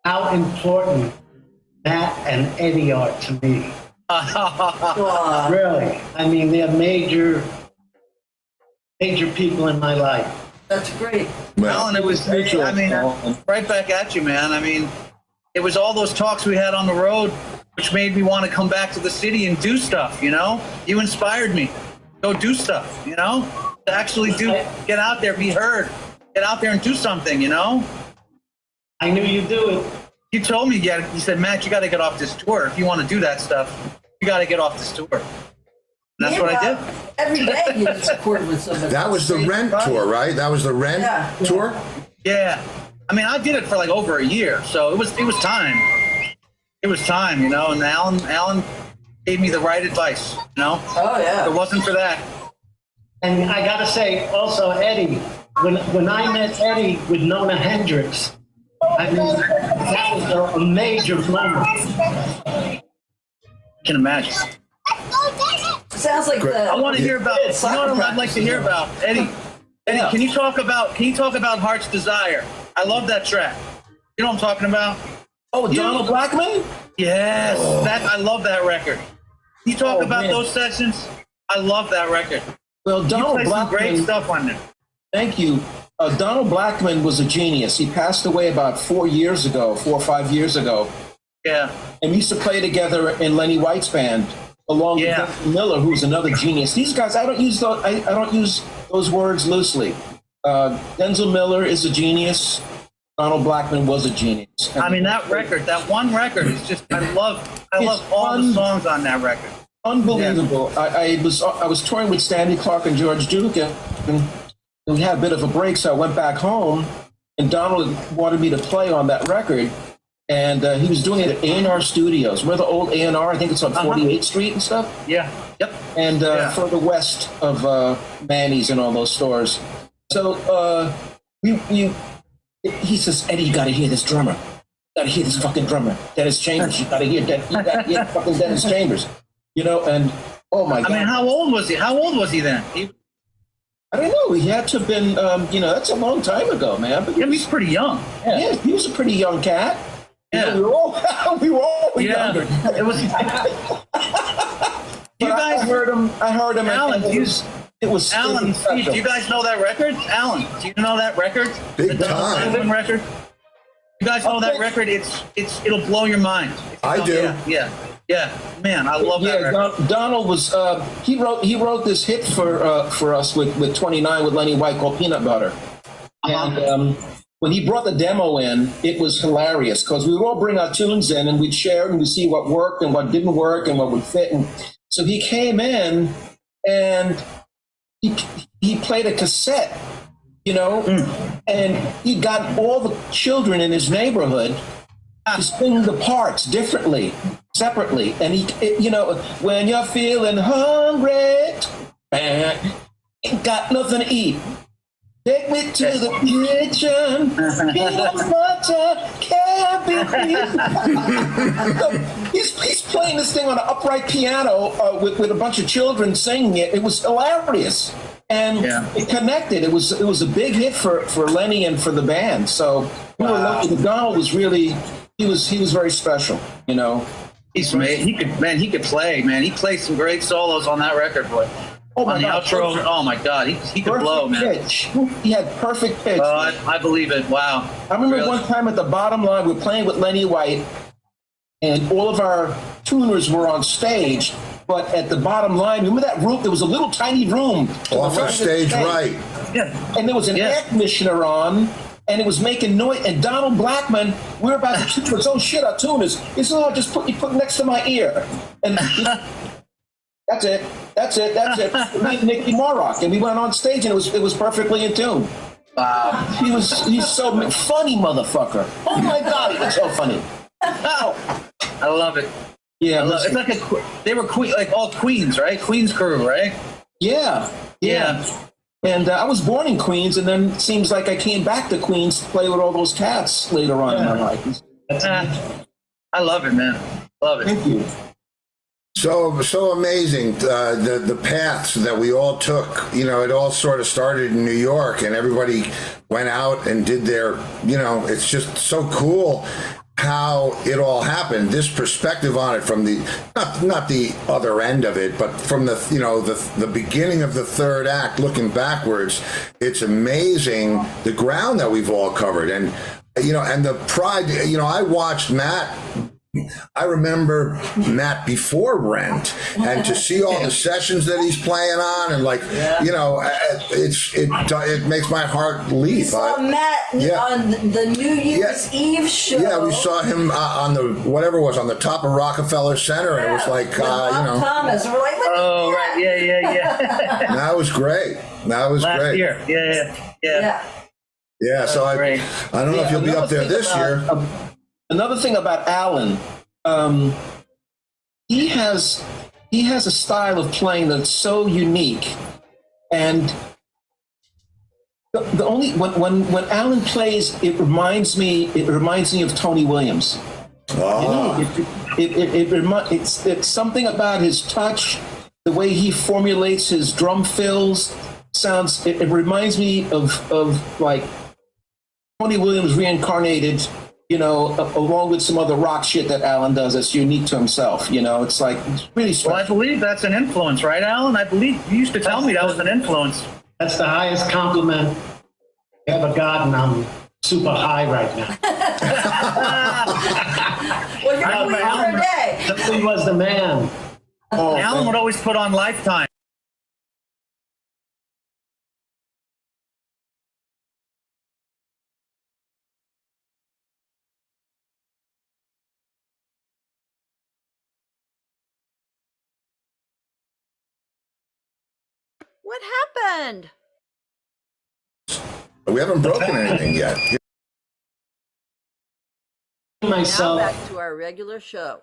how important Matt and Eddie are to me. Aw. Really. I mean, they're major people in my life. That's great. Alan, it was, mutual. I mean, right back at you, man. I mean, it was all those talks we had on the road which made me want to come back to the city and do stuff, you know? You inspired me. Go do stuff, you know? To actually get out there, be heard. Get out there and do something, you know? I knew you'd do it. You told me, you said, Matt, you got to get off this tour. If you want to do that stuff, you got to get off this tour. And that's what I did. Every day you recorded with somebody. That was the Rent tour, right? That was the Rent tour? Yeah. I mean, I did it for like over a year, so it was time. It was time, you know, and Alan gave me the right advice, you know? Oh, yeah. If it wasn't for that. And I got to say, also, Eddie, when I met Eddie with Nona Hendrix, I mean, that was a major moment. I can imagine. Sounds like I want to hear about, you know what I'd like to hear about? Eddie, can you talk about Heart's Desire? I love that track. You know what I'm talking about? Oh, Donald Blackman? Yes, I love that record. Can you talk about man. those sessions? I love that record. Well, You Donald play some great Blackman, stuff on there. thank you. Donald Blackman was a genius. He passed away about 4 or 5 years ago. Yeah. And we used to play together in Lenny White's band, along Yeah. with Denzel Miller, who's another genius. These guys, I don't use those words loosely. Denzel Miller is a genius. Donald Blackman was a genius. I mean, that record, that one record is just, I love all the songs on that record. Unbelievable. I was touring with Stanley Clark and George Duke, and we had a bit of a break, so I went back home, and Donald wanted me to play on that record, and he was doing it at A&R Studios. Remember the old A&R? I think it's on 48th Street and stuff? Yeah. Yep. And further west of Manny's and all those stores. So he says, Eddie, you got to hear this drummer. You got to hear this fucking drummer. Dennis Chambers. You got to hear that. You got to hear fucking Dennis Chambers. You know, and oh my God. I mean, how old was he? How old was he then? I don't know. He had to have been, that's a long time ago, man. But He's pretty young. yeah, he was a pretty young cat. Yeah. You know, we were all younger. It was. But I heard him. Alan, and it was Alan, Steve, do you guys know that record? Alan, do you know that record? Big the time. Ballroom record. You guys know that record? It'll blow your mind. I do. Yeah. Man, I love that record. Donald was he wrote this hit for us with 29 with Lenny White called Peanut Butter, and when he brought the demo in, it was hilarious because we would all bring our tunes in and we'd share and we'd see what worked and what didn't work and what would fit. And so he came in and he played a cassette, and he got all the children in his neighborhood to sing the parts differently, separately. And when you're feeling hungry, ain't got nothing to eat. Take me to the kitchen. Peanut butter can't be. He's playing this thing on an upright piano with a bunch of children singing it. It was hilarious, and it connected. It was a big hit for Lenny and for the band. So we were lucky. Donald was really he was very special. He's made. He could play. Man, he played some great solos on that record, boy. On the outro, oh my God, he could blow, man. Pitch. He had perfect pitch. I believe it. Wow. I remember one time at the bottom line, we were playing with Lenny White, and all of our tuners were on stage. But at the bottom line, remember that room? There was a little tiny room Off of stage right. Yeah. And there was an air conditioner on, and it was making noise. And Donald Blackman, we were about to tune us. Oh shit, our tuners. He said, "Oh, just put next to my ear." And that's it. Me and Nicky Morrock, and we went on stage, and it was perfectly in tune. He's so funny, motherfucker. Oh my God, he was so funny. I love it. Yeah, it's like they were like all Queens, right? Queens crew, right? Yeah. And I was born in Queens, and then it seems like I came back to Queens to play with all those cats later on in my life. I love it, man. Love it. Thank you. So amazing, the paths that we all took. It all sort of started in New York, and everybody went out and did their. It's just so cool how it all happened. This perspective on it from the not the other end of it, but from the the beginning of the third act, looking backwards. It's amazing the ground that we've all covered, and and the pride. I watched Matt. I remember Matt before Rent, and to see all the sessions that he's playing on, and it makes my heart leap. We saw Matt on the New Year's Eve show. Yeah, we saw him on the whatever it was on the top of Rockefeller Center, and it was like Thomas. We're like, oh right, yeah. That was great. Last year, yeah. So I don't know if you'll be up there this year. Another thing about Alan, he has a style of playing that's so unique, and the only when Alan plays, it reminds me of Tony Williams. Oh. It's something about his touch, the way he formulates his drum fills. It reminds me of like Tony Williams reincarnated. Along with some other rock shit that Alan does that's unique to himself. It's like it's really special. Well, I believe that's an influence, right, Alan? I believe you used to tell me that was an influence. That's the highest compliment I've ever gotten. I'm super high right now. Well, you're only on a day. He was the man. Alan would always put on Lifetime. What happened? We haven't broken anything yet. Now Myself, back to our regular show.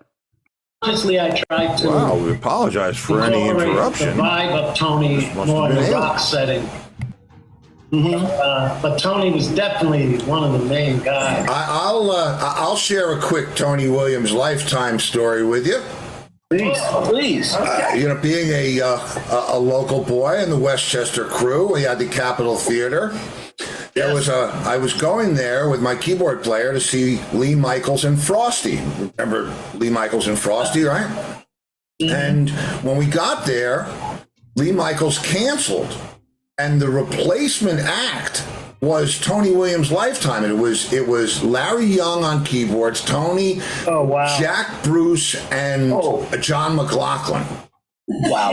obviously, I tried to Wow, we apologize for any incorporate interruption. the vibe of Tony This must more have in been the it. rock setting. But Tony was definitely one of the main guys. I'll share a quick Tony Williams lifetime story with you. Please. Being a local boy in the Westchester crew, we had the Capitol Theater. I was going there with my keyboard player to see Lee Michaels and Frosty. Remember Lee Michaels and Frosty, right? And when we got there, Lee Michaels canceled, and the replacement act was Tony Williams' lifetime. And it was Larry Young on keyboards, Tony, Oh, wow. Jack Bruce, and John McLaughlin. Wow.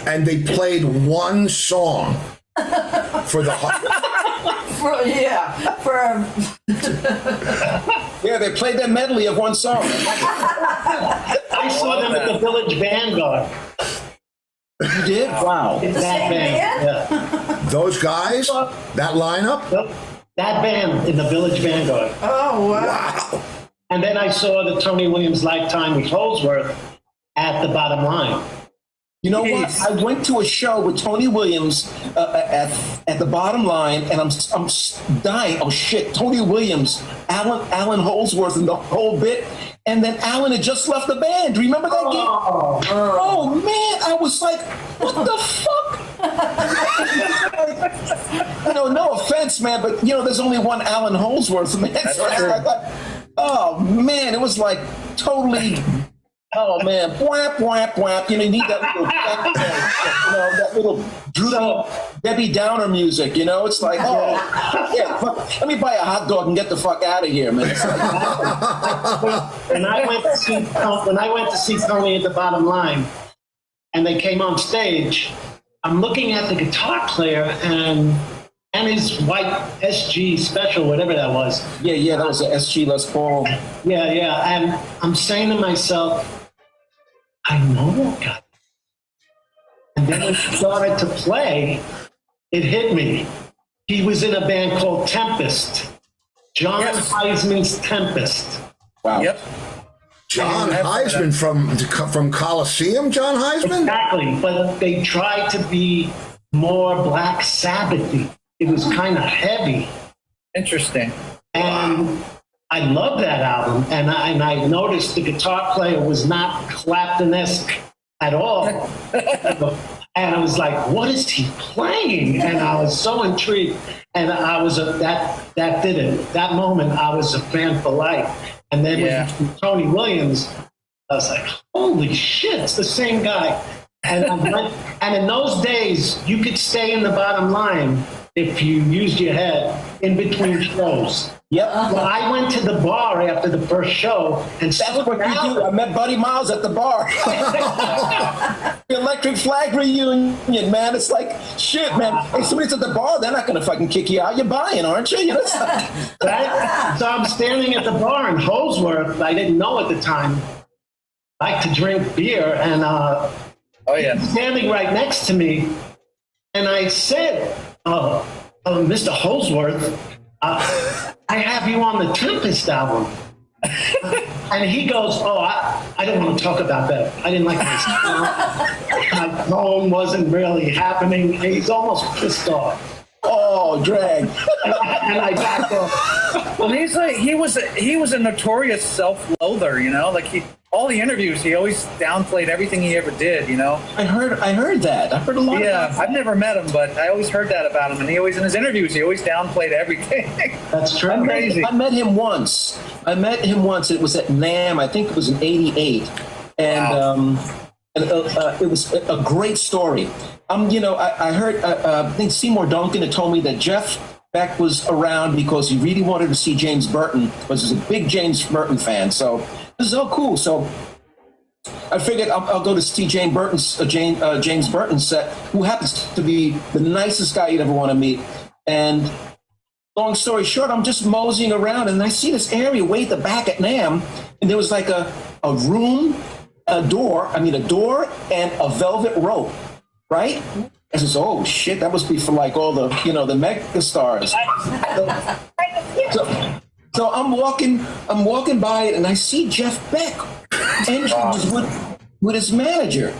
And they played one song for the Yeah, they played that medley of one song. I saw them at the Village Vanguard. You did? Wow. That same band. band? Yeah. those guys, that lineup. Yep. That band in the Village Vanguard. Oh, wow. Wow. And then I saw the Tony Williams Lifetime with Holsworth at the Bottom Line. You know what? Jeez. I went to a show with Tony Williams at the Bottom Line, and I'm dying. Oh shit! Tony Williams, Alan Holsworth, and the whole bit. And then Alan had just left the band. Remember that game? Oh man, I was like, what the fuck? No offense, man, but there's only one Alan Holsworth, man. So I was like, oh man, it was like totally. Oh man, whap whap whap! You need that little, that little droopy Debbie Downer music. It's like, oh yeah, let me buy a hot dog and get the fuck out of here, man. It's like, When I went to see Tony at the Bottom Line, and they came on stage, I'm looking at the guitar player and his white SG special, whatever that was. yeah, that was an SG Les Paul. Yeah, and I'm saying to myself, I know that guy. And then when he started to play, it hit me. He was in a band called Tempest. John Heisman's Tempest. Wow. Yep. John Heisman from Coliseum. John Heisman. Exactly, but they tried to be more Black Sabbath-y. It was kind of heavy. Interesting. And I love that album. And I noticed the guitar player was not Clapton-esque at all. And I was like, what is he playing? And I was so intrigued. And I was that did it. That moment, I was a fan for life. And then with Tony Williams, I was like, holy shit, it's the same guy. And in those days, you could stay in the Bottom Line if you used your head in between shows. Yep. Well, I went to the bar after the first show and That's what you do. I met Buddy Miles at the bar. The Electric Flag reunion, man. It's like, shit, man. Hey, somebody's at the bar, they're not going to fucking kick you out. You're buying, aren't you? Right? So I'm standing at the bar in Holsworth. I didn't know at the time. I like to drink beer, and he's standing right next to me. And I said, Mr. Holsworth, I have you on the Tempest album. And he goes, I don't want to talk about that. I didn't like this. My tone wasn't really happening. He's almost pissed off. Oh, drag. And I backed off. Well, he was a notorious self-loather, like all the interviews, he always downplayed everything he ever did, I heard that. I heard a lot. Yeah, I've never met him, but I always heard that about him. And in his interviews, he always downplayed everything. That's true. Crazy. I met him once. It was at NAMM. I think it was in '88, and it was a great story. I heard. I think Seymour Duncan had told me that Jeff Beck was around because he really wanted to see James Burton, because he's a big James Burton fan. So this is all cool. So I figured I'll go to see James Burton's set, who happens to be the nicest guy you'd ever want to meet. And long story short, I'm just moseying around, and I see this area way at the back at NAMM, and there was like a room, a door and a velvet rope, right? I says, oh shit, that must be for like all the, you know, the mega stars. So I'm walking by it and I see Jeff Beck. And he was with his manager.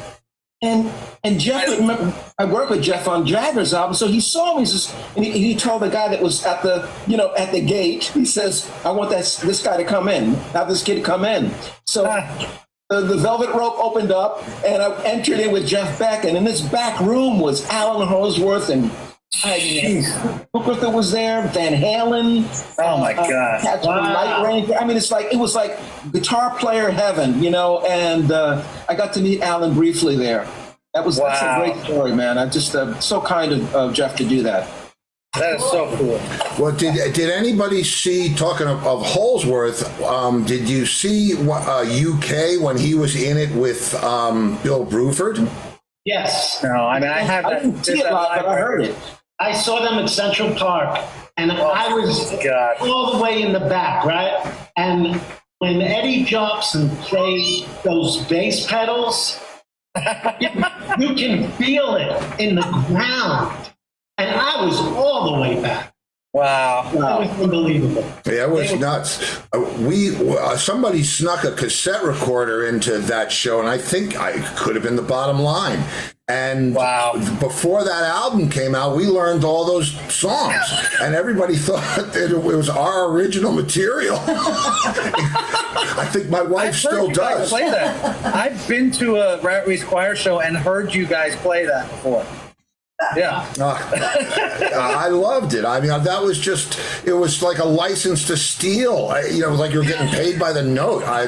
And Jeff, remember, I worked with Jeff on Jagger's album, so he saw me. And he told the guy that was at the gate. He says, "I want this guy to come in. Have this kid come in." So the velvet rope opened up, and I entered in with Jeff Beck. And in this back room was Alan Holdsworth and Booker was there, Van Halen. Oh my God! Light Ranger. I mean, it was like guitar player heaven, you know. And I got to meet Alan briefly there. That's a great story, man. I'm just so kind of Jeff to do that. That is so cool. Well, did anybody see, talking of Holsworth, did you see UK when he was in it with Bill Bruford? Yes. No, I mean, I didn't see it live, but I heard it. I saw them at Central Park, and I was all the way in the back, right? And when Eddie Jobson played those bass pedals, you can feel it in the ground. And I was all the way back. Wow. It was unbelievable. Yeah, it was nuts. Somebody snuck a cassette recorder into that show, and I think I could have been the Bottom Line. And before that album came out, we learned all those songs, and everybody thought that it was our original material. I think my wife still does. Play that. I've been to a Rat Race Choir show and heard you guys play that before. Yeah. I loved it. I mean, that was it was like a license to steal. It was like you were getting paid by the note. I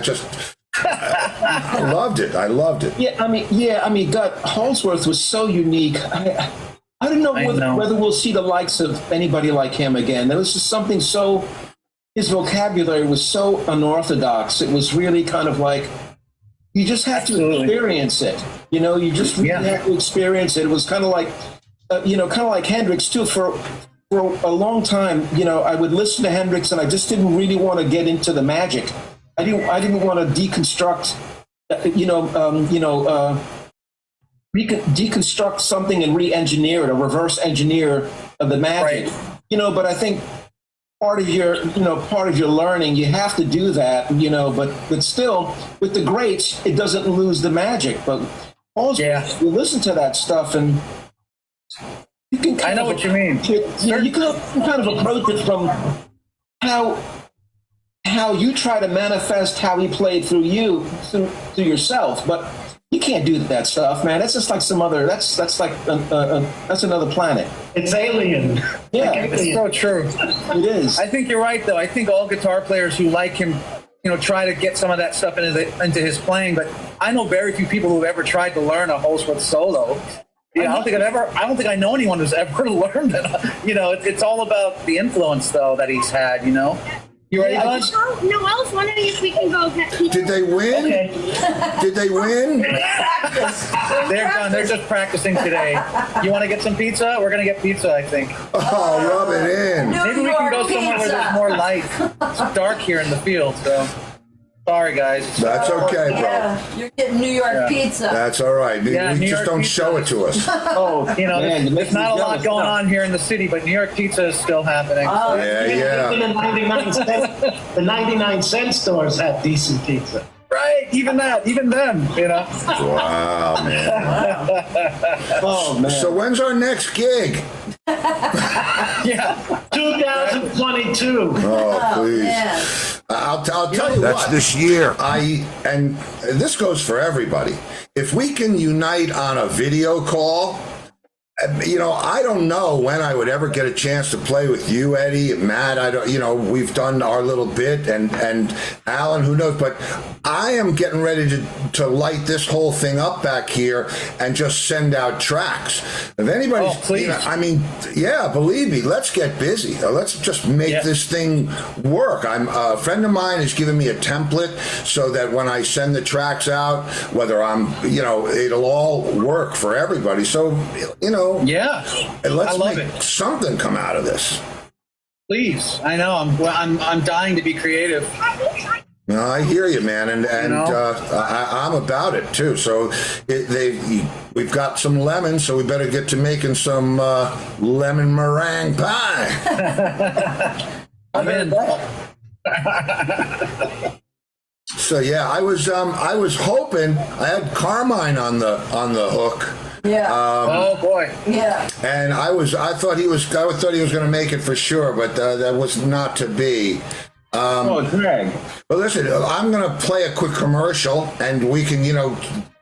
loved it. I loved it. Yeah, I mean, God, Holsworth was so unique. I don't know whether we'll see the likes of anybody like him again. There was just something his vocabulary was so unorthodox. It was really kind of like, you just have to experience it. You know, you just really have to experience it. It was kind of like, kind of like Hendrix too. For a long time, I would listen to Hendrix, and I just didn't really want to get into the magic. I didn't want to deconstruct, deconstruct something and re-engineer it, or reverse engineer the magic. Right. But I think part of your learning, you have to do that. But still, with the greats, it doesn't lose the magic. But also, you listen to that stuff and. You can I know what you mean. You can kind of approach it from how you try to manifest how he played through you, through yourself. But you can't do that stuff, man. That's just like some other. That's like that's another planet. It's alien. Yeah, it's so true. It is. I think you're right, though. I think all guitar players who like him, try to get some of that stuff into his playing. But I know very few people who've ever tried to learn a Holsworth solo. I don't think I know anyone who's ever learned it. It's all about the influence, though, that he's had. You ready, bud? No, I was wondering if we can go get pizza. Did they win? Okay. Did they win? They're done. They're just practicing today. You want to get some pizza? We're gonna get pizza, I think. Oh, rub it in. Maybe we can go somewhere where there's more light. It's dark here in the field, so. Sorry, guys. That's okay, bro. Yeah, you're getting New York pizza. That's all right. Yeah, we New just York don't pizza. show it to us. There's not a lot going on here in the city, but New York pizza is still happening. Yeah. Even the 99-cent stores have decent pizza. Right, even them, Wow, man. Oh man. So when's our next gig? Yeah. 2022. Oh, please. Man. I'll tell you That's what. this year. And this goes for everybody. If we can unite on a video call, I don't know when I would ever get a chance to play with you, Eddie, Matt. We've done our little bit, and Alan, who knows? But I am getting ready to light this whole thing up back here and just send out tracks. If anybody's, please. believe me, let's get busy. Let's just make this thing work. A friend of mine has given me a template so that when I send the tracks out, whether it'll all work for everybody. So, Yeah. and let's I love make it. something come out of this. Please. I know. I'm dying to be creative. No, I hear you, man, and I'm about it too. So we've got some lemons, so we better get to making some lemon meringue pie. I'm in. So yeah, I was hoping I had Carmine on the hook. Yeah. Oh boy. Yeah. And I thought he was going to make it for sure, but that was not to be. Greg. But listen, I'm going to play a quick commercial, and we can,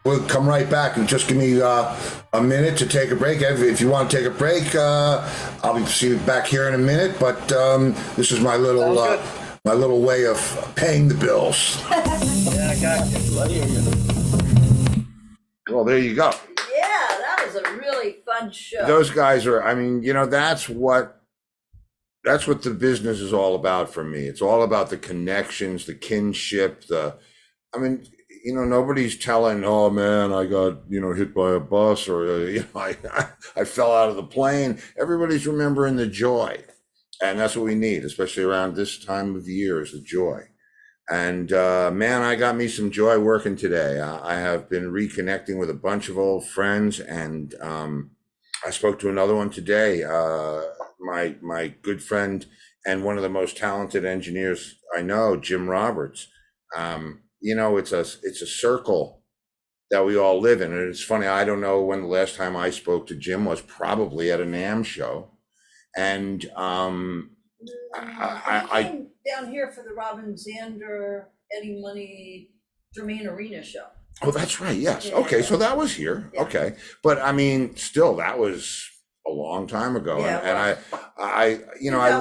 we'll come right back, and just give me a minute to take a break. If you want to take a break, I'll be see you back here in a minute. But this is my little way of paying the bills. Yeah, I got you. Well, there you go. Yeah, that was a really fun show. Those guys are. I mean, that's what the business is all about for me. It's all about the connections, the kinship, nobody's telling, oh man, I got, hit by a bus, or, I fell out of the plane. Everybody's remembering the joy. And that's what we need, especially around this time of year, is the joy. And man, I got me some joy working today. I have been reconnecting with a bunch of old friends, and I spoke to another one today. My good friend and one of the most talented engineers I know, Jim Roberts. It's a circle that we all live in, and it's funny. I don't know when the last time I spoke to Jim was. Probably at a NAMM show, and I came down here for the Robin Zander, Eddie Money, Jermaine Arena show. Oh, that's right. Yes. Yeah. Okay, so that was here. Yeah. Okay, but I mean, still, that was a long time ago, Yeah, and I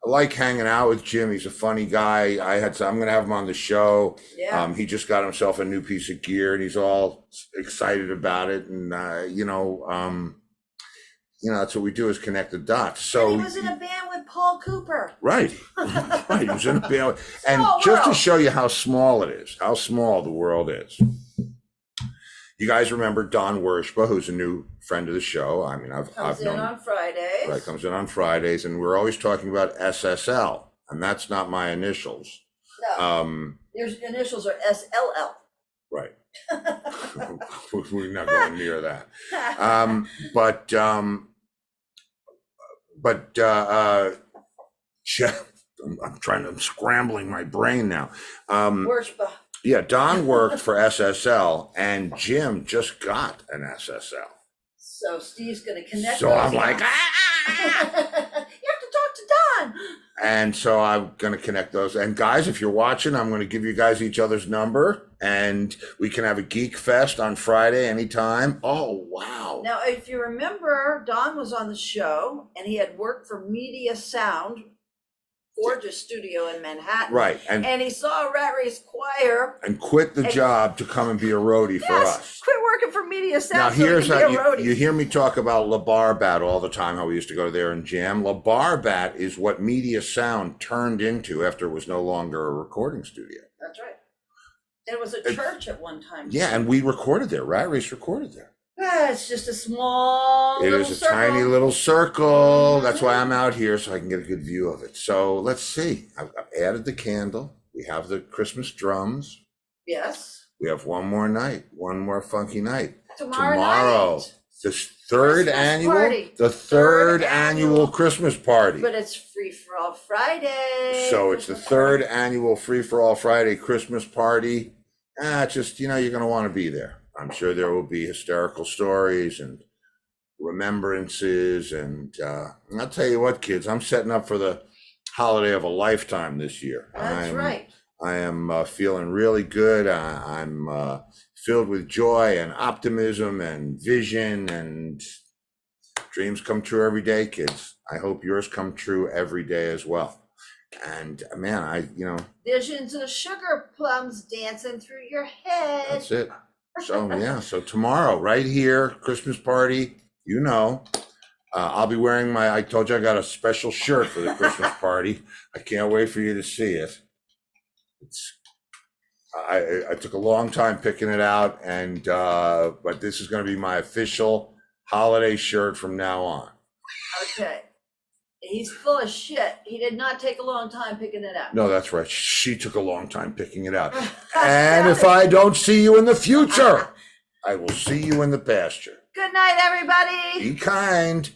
like hanging out with Jim. He's a funny guy. I'm going to have him on the show. Yeah. He just got himself a new piece of gear, and he's all excited about it. And that's what we do, is connect the dots. So and he was in a band with Paul Cooper. right, right. He was in a band, and just to show you how small it is, how small the world is. You guys remember Don Wershba, who's a new friend of the show. I mean, I've known on Fridays. Right, comes in on Fridays, and we're always talking about SSL, and that's not my initials. No, your initials are SLL. Right. We're not going near that. Jeff, I'm scrambling my brain now. Wershba. Yeah, Don worked for SSL, and Jim just got an SSL. So Steve's going to connect. So I'm like, you have to talk to Don. And so I'm going to connect those. And guys, if you're watching, I'm going to give you guys each other's number, and we can have a geek fest on Friday anytime. Oh, wow. Now, if you remember, Don was on the show, and he had worked for Media Sound, gorgeous studio in Manhattan. Right. And he saw a Rat Race Choir. And quit the job to come and be a roadie for us. Quit working for Media Sound. Now, so here's he can how be a roadie. you hear me talk about La Barbat all the time, how we used to go there and jam. La Barbat is what Media Sound turned into after it was no longer a recording studio. That's right. And it was a church at one time. Yeah, and we recorded there. Rat Race recorded there. Yeah, it's just a small It little is a circle. tiny little circle. That's why I'm out here, so I can get a good view of it. So let's see. I've added the candle. We have the Christmas drums. Yes. We have one more night, one more funky night. Tomorrow night. The third Christmas annual, party. the third annual Christmas party. But it's Free for All Friday. So it's the third annual Free for All Friday Christmas party. Just, you're going to want to be there. I'm sure there will be hysterical stories and remembrances. And I'll tell you what, kids, I'm setting up for the holiday of a lifetime this year. That's right. I am feeling really good. I'm filled with joy and optimism and vision, and dreams come true every day, kids. I hope yours come true every day as well. And man, Visions of sugar plums dancing through your head. that's it. So yeah, so tomorrow, right here, Christmas party, I'll be wearing I told you I got a special shirt for the Christmas party. I can't wait for you to see it. I took a long time picking it out, and but this is going to be my official holiday shirt from now on. Okay. He's full of shit. He did not take a long time picking it up. No, that's right. She took a long time picking it out. And if I don't see you in the future, I will see you in the pasture. Good night, everybody. Be kind.